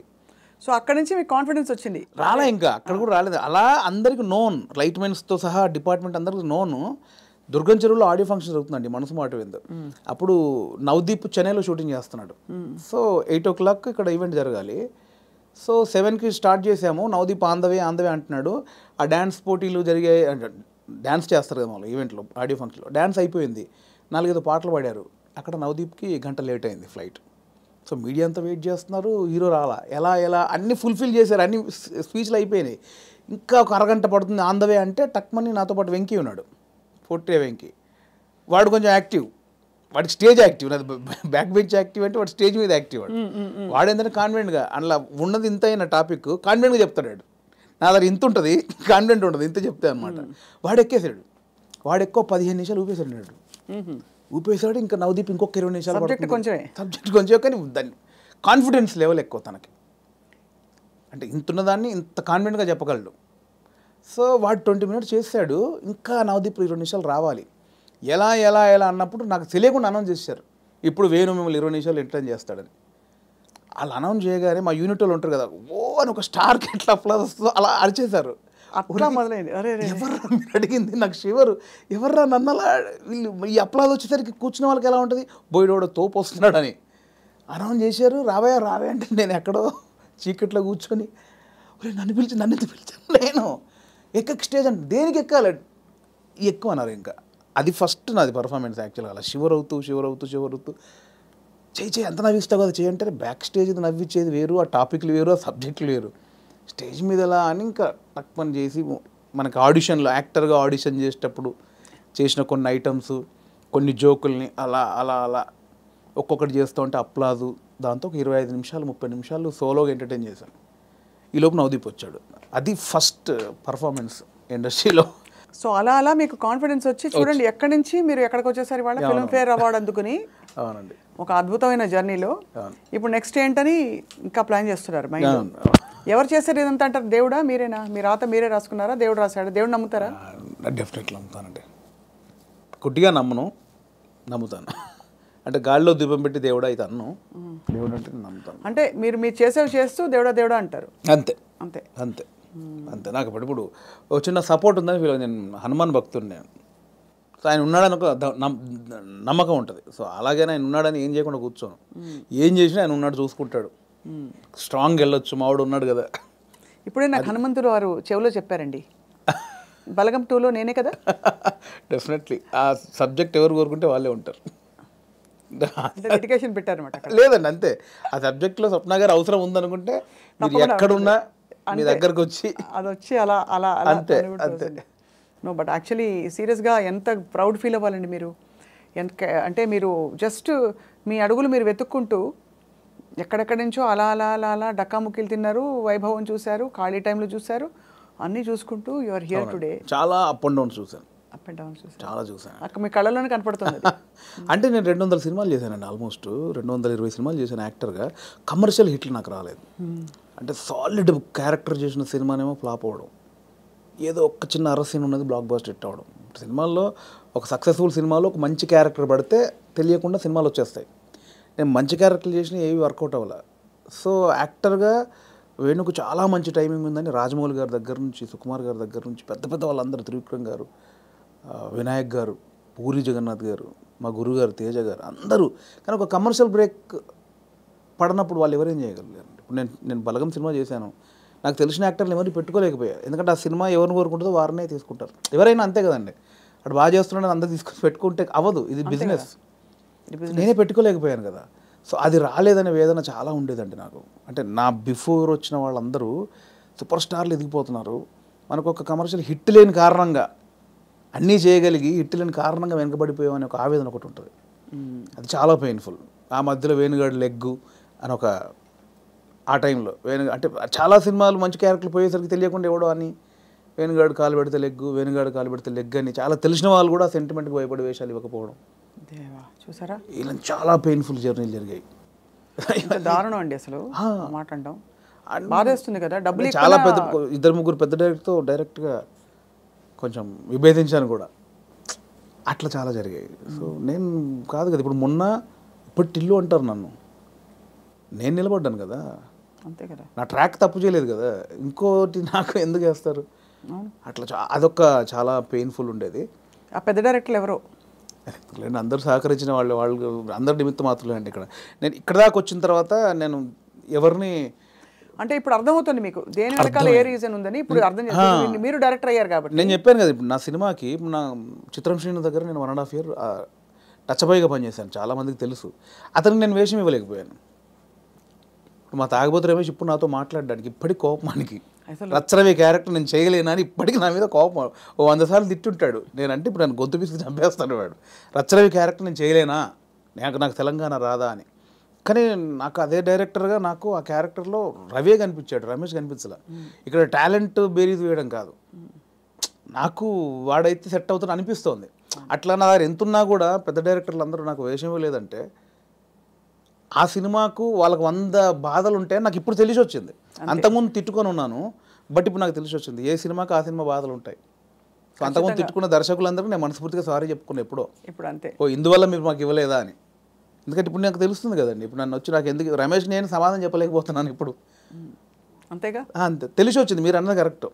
సో అక్కడ నుంచి మీకు కాన్ఫిడెన్స్ వచ్చింది? రాలే, ఇంకా అక్కడ కూడా రాలేదు. అలా అందరికి నోన్, లైట్ మెన్స్తో సహా డిపార్ట్మెంట్ అందరికి నోను. దుర్గం చెరువులో ఆడియో ఫంక్షన్ జరుగుతుందండి మనసు మాట విందు. అప్పుడు నవదీప్ చెన్నైలో షూటింగ్ చేస్తున్నాడు. సో 8 o'clock ఇక్కడ ఈవెంట్ జరగాలి. సో 7కి స్టార్ట్ చేసాము. నవదీప్ ఆందవే అంటున్నాడు. ఆ డ్యాన్స్ పోటీలు జరిగాయి, డ్యాన్స్ చేస్తారు కదా వాళ్ళు ఈవెంట్లో, ఆడియో ఫంక్షన్లో. డ్యాన్స్ అయిపోయింది, 4-5 పాటలు పాడారు. అక్కడ నవదీప్కి గంట లేట్ అయింది ఫ్లైట్. సో మీడియా అంతా వెయిట్ చేస్తున్నారు, హీరో రాలా. ఎలా అన్నీ ఫుల్ఫిల్ చేశారు, అన్ని స్పీచ్లు అయిపోయినాయి. ఇంకా ఒక అరగంట పడుతుంది ఆందవే అంటే టక్మని నాతో పాటు వెంకీ ఉన్నాడు, పోట్రే వెంకీ. వాడు కొంచెం యాక్టివ్, వాడికి స్టేజ్ యాక్టివ్, నాది బ్యాక్ బెంచ్ యాక్టివ్ అంటే వాడు స్టేజ్ మీద యాక్టివ్. వాడు ఏంటంటే కాన్ఫిడెంట్గా అందులో ఉన్నది ఇంత అయిన టాపిక్ కాన్ఫిడెంట్గా చెప్తాడు. నా దగ్గర ఇంత ఉంటుంది, కాన్ఫిడెంట్ ఉంటుంది, ఇంత చెప్తే అనమాట. వాడు ఎక్కేసాడు. వాడు ఎక్కువ 15 నిమిషాలు ఊపేసాడు. ఊపేసాడు. ఇంకా నవదీప్ ఇంకొక 20 నిమిషాలు సబ్జెక్ట్ కొంచెం, కానీ దాన్ని కాన్ఫిడెన్స్ లెవెల్ ఎక్కువ తనకి. అంటే ఇంతున్నదాన్ని ఇంత కాన్ఫిడెంట్గా చెప్పగలడు. సో వాడు 20 minutes చేశాడు. ఇంకా నవదీప్ 20 నిమిషాలు రావాలి. ఎలా అన్నప్పుడు నాకు తెలియకుండా అనౌన్స్ చేశారు, ఇప్పుడు వేణు మిమ్మల్ని 20 నిమిషాలు ఎంటర్టైన్ చేస్తాడని. వాళ్ళు అనౌన్స్ చేయగానే మా యూనిట్ వాళ్ళు ఉంటారు కదా, ఓ అని ఒక స్టార్కి ఎట్లా అప్లాజ్ వస్తుందో అలా అరిచేశారు. అట్లా మొదలైంది. ఎవర్రా మీరు అడిగింది, నాకు షివరు. ఎవర్రా నన్ను అలా, వీళ్ళు ఈ అప్లాజ్ వచ్చేసరికి కూర్చున్న వాళ్ళకి ఎలా ఉంటుంది, బోయిడోడో తోపు వస్తున్నాడని అనౌన్స్ చేశారు. రావే అంటే నేను ఎక్కడో చీకట్లో కూర్చొని నన్ను ఎందుకు పిలిచాను, నేను ఎక్కకి స్టేజ్ అంటే దేనికి ఎక్కాలి, ఎక్కువ అన్నారు. ఇంకా అది ఫస్ట్ నాది పర్ఫార్మెన్స్ యాక్చువల్గా. అలా షివర్ అవుతూ చేయి ఎంత నవ్విస్తావు కదా చేయి అంటే, బ్యాక్ స్టేజ్ నవ్వించేది వేరు, ఆ టాపిక్లు వేరు, ఆ సబ్జెక్టులు వేరు. స్టేజ్ మీద ఎలా అని ఇంకా తక్కువ చేసి మనకి ఆడిషన్లో యాక్టర్గా ఆడిషన్ చేసేటప్పుడు చేసిన కొన్ని ఐటమ్స్, కొన్ని జోకుల్ని అలా ఒక్కొక్కటి చేస్తూ ఉంటే అప్లాజు. దాంతో ఒక 25 నిమిషాలు 30 నిమిషాలు సోలోగా ఎంటర్టైన్ చేశాను. ఈలోపు నవదీప్ వచ్చాడు. అది ఫస్ట్ పర్ఫార్మెన్స్ ఇండస్ట్రీలో. సో అలా మీకు కాన్ఫిడెన్స్ వచ్చి చూడండి ఎక్కడి నుంచి మీరు ఎక్కడికి వచ్చేసరి వాళ్ళ ఫిల్మ్ఫేర్ అవార్డు అందుకుని. అవునండి, ఒక అద్భుతమైన జర్నీలో. ఇప్పుడు నెక్స్ట్ ఏంటని ఇంకా ప్లాన్ చేస్తున్నారు మైండ్. ఎవరు చేశారు ఇదంతా అంటారు? దేవుడా, మీరేనా? మీ రాత మీరే రాసుకున్నారా? దేవుడు రాశాడు? దేవుడు నమ్ముతారా? డెఫినెట్లీ నమ్ముతానండి. కొద్దిగా నమ్ముతాను. అంటే గాలిలో దీపం పెట్టి దేవుడా అయితే అన్ను, దేవుడు అంటే నమ్ముతాను. అంటే మీరు చేసేవి చేస్తూ దేవుడా అంటారు. అంతే. నాకు ఇప్పుడు ఒక చిన్న సపోర్ట్ ఉందని ఫీల్. నేను హనుమాన్ భక్తుడిని, సో ఆయన ఉన్నాడని ఒక నమ్మకం ఉంటుంది. సో అలాగే ఆయన ఉన్నాడని ఏం చేయకుండా కూర్చోను. ఏం చేసినా ఆయన ఉన్నాడు, చూసుకుంటాడు. స్ట్రాంగ్ వెళ్ళొచ్చు, మావాడు ఉన్నాడు కదా. ఇప్పుడే నాకు హనుమంతుడు వారు చెవిలో చెప్పారండి, బలగం 2లో నేనే కదా. డెఫినెట్లీ ఆ సబ్జెక్ట్ ఎవరు కోరుకుంటే వాళ్ళే ఉంటారు. డెడికేషన్ పెట్టారన్నమాట. లేదండి, అంతే. ఆ సబ్జెక్ట్లో స్వప్న గారు అవసరం ఉందనుకుంటే మీరు ఎక్కడున్నా మీ దగ్గరకు వచ్చి అది వచ్చి అలా అంతే. నో, బట్ యాక్చువల్లీ సీరియస్గా ఎంత ప్రౌడ్ ఫీల్ అవ్వాలండి మీరు. అంటే మీరు జస్ట్ మీ అడుగులు మీరు వెతుక్కుంటూ ఎక్కడెక్కడి నుంచో అలా డక్కాముక్కీలు తిన్నారు, వైభవం చూశారు, ఖాళీ టైంలో చూశారు, అన్నీ చూసుకుంటూ యు ఆర్ హియర్ టుడే. చాలా అప్ అండ్ డౌన్ చూశాను. చాలా చూసాను. అక్కడ మీ కళ్ళలోనే కనపడుతుంది. అంటే నేను 200 సినిమాలు చేశానండి, ఆల్మోస్ట్ 220 సినిమాలు చేశాను యాక్టర్గా. కమర్షియల్ హిట్లు నాకు రాలేదు. అంటే సాలిడ్ క్యారెక్టర్ చేసిన సినిమానేమో ఫ్లాప్ అవ్వడం, ఏదో ఒక చిన్న అరసీన్ ఉన్నది బ్లాక్ బస్టర్ హిట్ అవ్వడం. సినిమాల్లో ఒక సక్సెస్ఫుల్ సినిమాలో ఒక మంచి క్యారెక్టర్ పడితే తెలియకుండా సినిమాలు వచ్చేస్తాయి. నేను మంచి క్యారెక్టర్లు చేసిన ఏవి వర్కౌట్ అవ్వాలి. సో యాక్టర్గా వేణుకు చాలా మంచి టైమింగ్ ఉందని రాజమౌళి గారి దగ్గర నుంచి, సుకుమార్ గారి దగ్గర నుంచి, పెద్ద వాళ్ళందరూ, త్రివిక్రమ్ గారు, వినాయక్ గారు, పూరి జగన్నాథ్ గారు, మా గురుగారు తేజ గారు, అందరూ. కానీ ఒక కమర్షియల్ బ్రేక్ పడినప్పుడు వాళ్ళు ఎవరేం చేయగలిగారు? ఇప్పుడు నేను బలగం సినిమా చేశాను, నాకు తెలిసిన యాక్టర్లు ఎవరిని పెట్టుకోలేకపోయారు. ఎందుకంటే ఆ సినిమా ఎవరిని కోరుకుంటుందో వారినే తీసుకుంటారు. ఎవరైనా అంతే కదండి, అటు బాగా చేస్తున్నాడని అందరూ తీసుకొని పెట్టుకుంటే అవ్వదు. ఇది బిజినెస్. నేనే పెట్టుకోలేకపోయాను కదా. సో అది రాలేదనే వేదన చాలా ఉండేదండి నాకు. అంటే నా బిఫోర్ వచ్చిన వాళ్ళందరూ సూపర్ స్టార్లు ఎదిగిపోతున్నారు, మనకు ఒక కమర్షియల్ హిట్ లేని కారణంగా, అన్నీ చేయగలిగి హిట్ లేని కారణంగా వెనకబడిపోయామని ఒక ఆవేదన ఒకటి ఉంటుంది. అది చాలా పెయిన్ఫుల్. ఆ మధ్యలో వేణుగాడు లెగ్గు అని ఒక ఆ టైంలో అంటే చాలా సినిమాలు మంచి క్యారెక్టర్లు పోయేసరికి తెలియకుండా ఎవడో అని వేణుగాడు కాలు పెడితే లెగ్గు, వేణుగాడు కాలు పెడితే లెగ్ అని చాలా తెలిసిన వాళ్ళు కూడా సెంటిమెంట్కి భయపడి వేషాలు ఇవ్వకపోవడం, దేవా చూసారా, ఇలా చాలా పెయిన్ఫుల్ జర్నీలు జరిగాయి. దారుణం అండి అసలు మాట అంటాం. బాధేస్తుంది కదా, డబ్బులు చాలా పెద్ద 2-3 పెద్ద డైరెక్టర్తో డైరెక్ట్గా కొంచెం విభేదించాను కూడా, అట్లా చాలా జరిగాయి. సో నేను కాదు కదా, ఇప్పుడు మొన్న ఇప్పుడు టిల్లు అంటారు నన్ను, నేను నిలబడ్డాను కదా, అంతే కదా, నా ట్రాక్ తప్పు చేయలేదు కదా, ఇంకోటి నాకు ఎందుకు వేస్తారు అట్లా. అదొక చాలా పెయిన్ఫుల్ ఉండేది. ఆ పెద్ద డైరెక్టర్లు ఎవరో అందరూ సహకరించిన వాళ్ళు అందరి నిమిత్తం మాత్రమే అండి. నేను ఇక్కడ దాకా వచ్చిన తర్వాత నేను ఎవరిని అంటే ఇప్పుడు అర్థమవుతుంది మీకు దేని వెనకాల ఏ రీజన్ ఉందని ఇప్పుడు అర్థం చేస్తారు. మీరు డైరెక్టర్ అయ్యారు కాబట్టి. నేను చెప్పాను కదా, ఇప్పుడు నా సినిమాకి నా చిత్రం శ్రీను దగ్గర నేను 1.5 year టచ్ బాయ్గా పనిచేశాను, చాలామందికి తెలుసు. అతనికి నేను వేషం ఇవ్వలేకపోయాను. ఇప్పుడు మా తాగబోతు రమేష్ ఇప్పుడు నాతో మాట్లాడడానికి ఇప్పటికి కోపమానికి రచ్చరవి క్యారెక్టర్ నేను చేయలేనా అని ఇప్పటికీ నా మీద కోపం 100 సార్లు తిట్టుంటాడు. నేనంటే ఇప్పుడు నన్ను గొంతు పిసికి చంపేస్తాను వాడు, రచ్చరవి క్యారెక్టర్ నేను చేయలేనా, నాకు తెలంగాణ రాదా అని. కానీ నాకు అదే డైరెక్టర్గా నాకు ఆ క్యారెక్టర్లో రవే కనిపించాడు, రమేష్ కనిపించలే. ఇక్కడ టాలెంట్ బేరీజ్ వేయడం కాదు, నాకు వాడైతే సెట్ అవుతాను అనిపిస్తోంది. అట్లా నా దగ్గర ఎంతున్నా కూడా పెద్ద డైరెక్టర్లు అందరూ నాకు వేషం ఇవ్వలేదంటే ఆ సినిమాకు వాళ్ళకి 100 బాధలు ఉంటే నాకు ఇప్పుడు తెలిసి వచ్చింది. అంతకుముందు తిట్టుకొని ఉన్నాను, బట్ ఇప్పుడు నాకు తెలిసి వచ్చింది ఏ సినిమాకి ఆ సినిమా బాధలు ఉంటాయి. సో అంతకుముందు తిట్టుకున్న దర్శకులందరికీ నేను మనస్ఫూర్తిగా సారీ చెప్పుకున్నా ఎప్పుడో, ఇప్పుడు అంతే ఇందువల్ల మీరు మాకు ఇవ్వలేదా అని. ఎందుకంటే ఇప్పుడు నాకు తెలుస్తుంది కదండి, ఇప్పుడు నన్ను వచ్చి నాకు ఎందుకు రమేష్ నేను సమాధానం చెప్పలేకపోతున్నాను ఇప్పుడు, అంతేగా, అంతే తెలిసి వచ్చింది. మీరు అన్నది కరెక్ట్,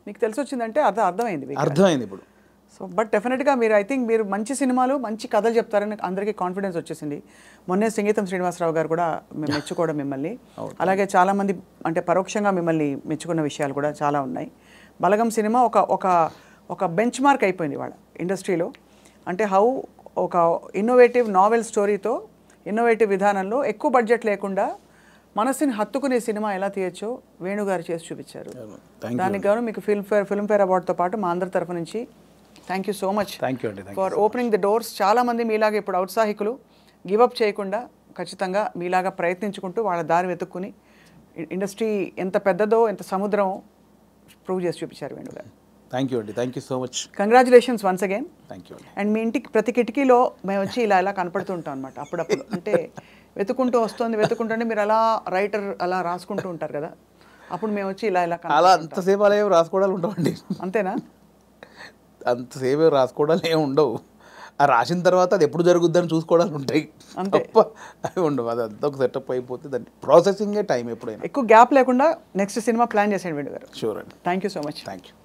మీకు తెలిసి వచ్చిందంటే అర్థమైంది ఇప్పుడు. సో బట్ డెఫినెట్గా మీరు ఐ థింక్ మీరు మంచి సినిమాలు మంచి కథలు చెప్తారని అందరికీ కాన్ఫిడెన్స్ వచ్చేసింది. మొన్నే సంగీతం శ్రీనివాసరావు గారు కూడా మెచ్చుకోవడం మిమ్మల్ని, అలాగే చాలామంది అంటే పరోక్షంగా మిమ్మల్ని మెచ్చుకున్న విషయాలు కూడా చాలా ఉన్నాయి. బలగం సినిమా ఒక బెంచ్ మార్క్ అయిపోయింది వాళ్ళ ఇండస్ట్రీలో. అంటే హౌ ఒక ఇన్నోవేటివ్ నావెల్ స్టోరీతో ఇన్నోవేటివ్ విధానంలో ఎక్కువ బడ్జెట్ లేకుండా మనసుని హత్తుకునే సినిమా ఎలా తీయచ్చో వేణుగారు చేసి చూపించారు. దానికి గాను మీకు ఫిల్మ్ఫేర్ అవార్డుతో పాటు మా అందరి తరఫు నుంచి thank you so much for opening the doors. చాలామంది మీలాగా ఇప్పుడు ఔత్సాహికులు గివప్ చేయకుండా ఖచ్చితంగా మీలాగా ప్రయత్నించుకుంటూ వాళ్ళ దారి వెతుక్కుని ఇండస్ట్రీ ఎంత పెద్దదో ఎంత సముద్రమో ప్రూవ్ చేసి చూపించారు వేణుగారు. Thank you so much. Congratulations once again. Thank you. And మీ ఇంటికి ప్రతి కిటికీలో మేము వచ్చి ఇలా కనపడుతూ ఉంటాం అనమాట అప్పుడప్పుడు. అంటే వెతుకుంటుంటే మీరు అలా రైటర్ అలా రాసుకుంటూ ఉంటారు కదా, అప్పుడు మేము వచ్చి ఇలా అలా అంతసేపు అలా రాసుకోవడాలు ఉండవండి. అంతేనా? అంతసేపు రాసుకోవడాలు ఏమి ఉండవు. ఆ రాసిన తర్వాత అది ఎప్పుడు జరుగుద్దని చూసుకోవడాలు ఉంటాయి తప్ప అవి ఉండవు. అది అంతా ఒక సెటప్ అయిపోతే దాన్ని ప్రాసెసింగే టైం ఎప్పుడైనా. ఎక్కువ గ్యాప్ లేకుండా నెక్స్ట్ సినిమా ప్లాన్ చేసేయండి వేణుగారు. షూర్ అండి. Thank you so much. Thank you.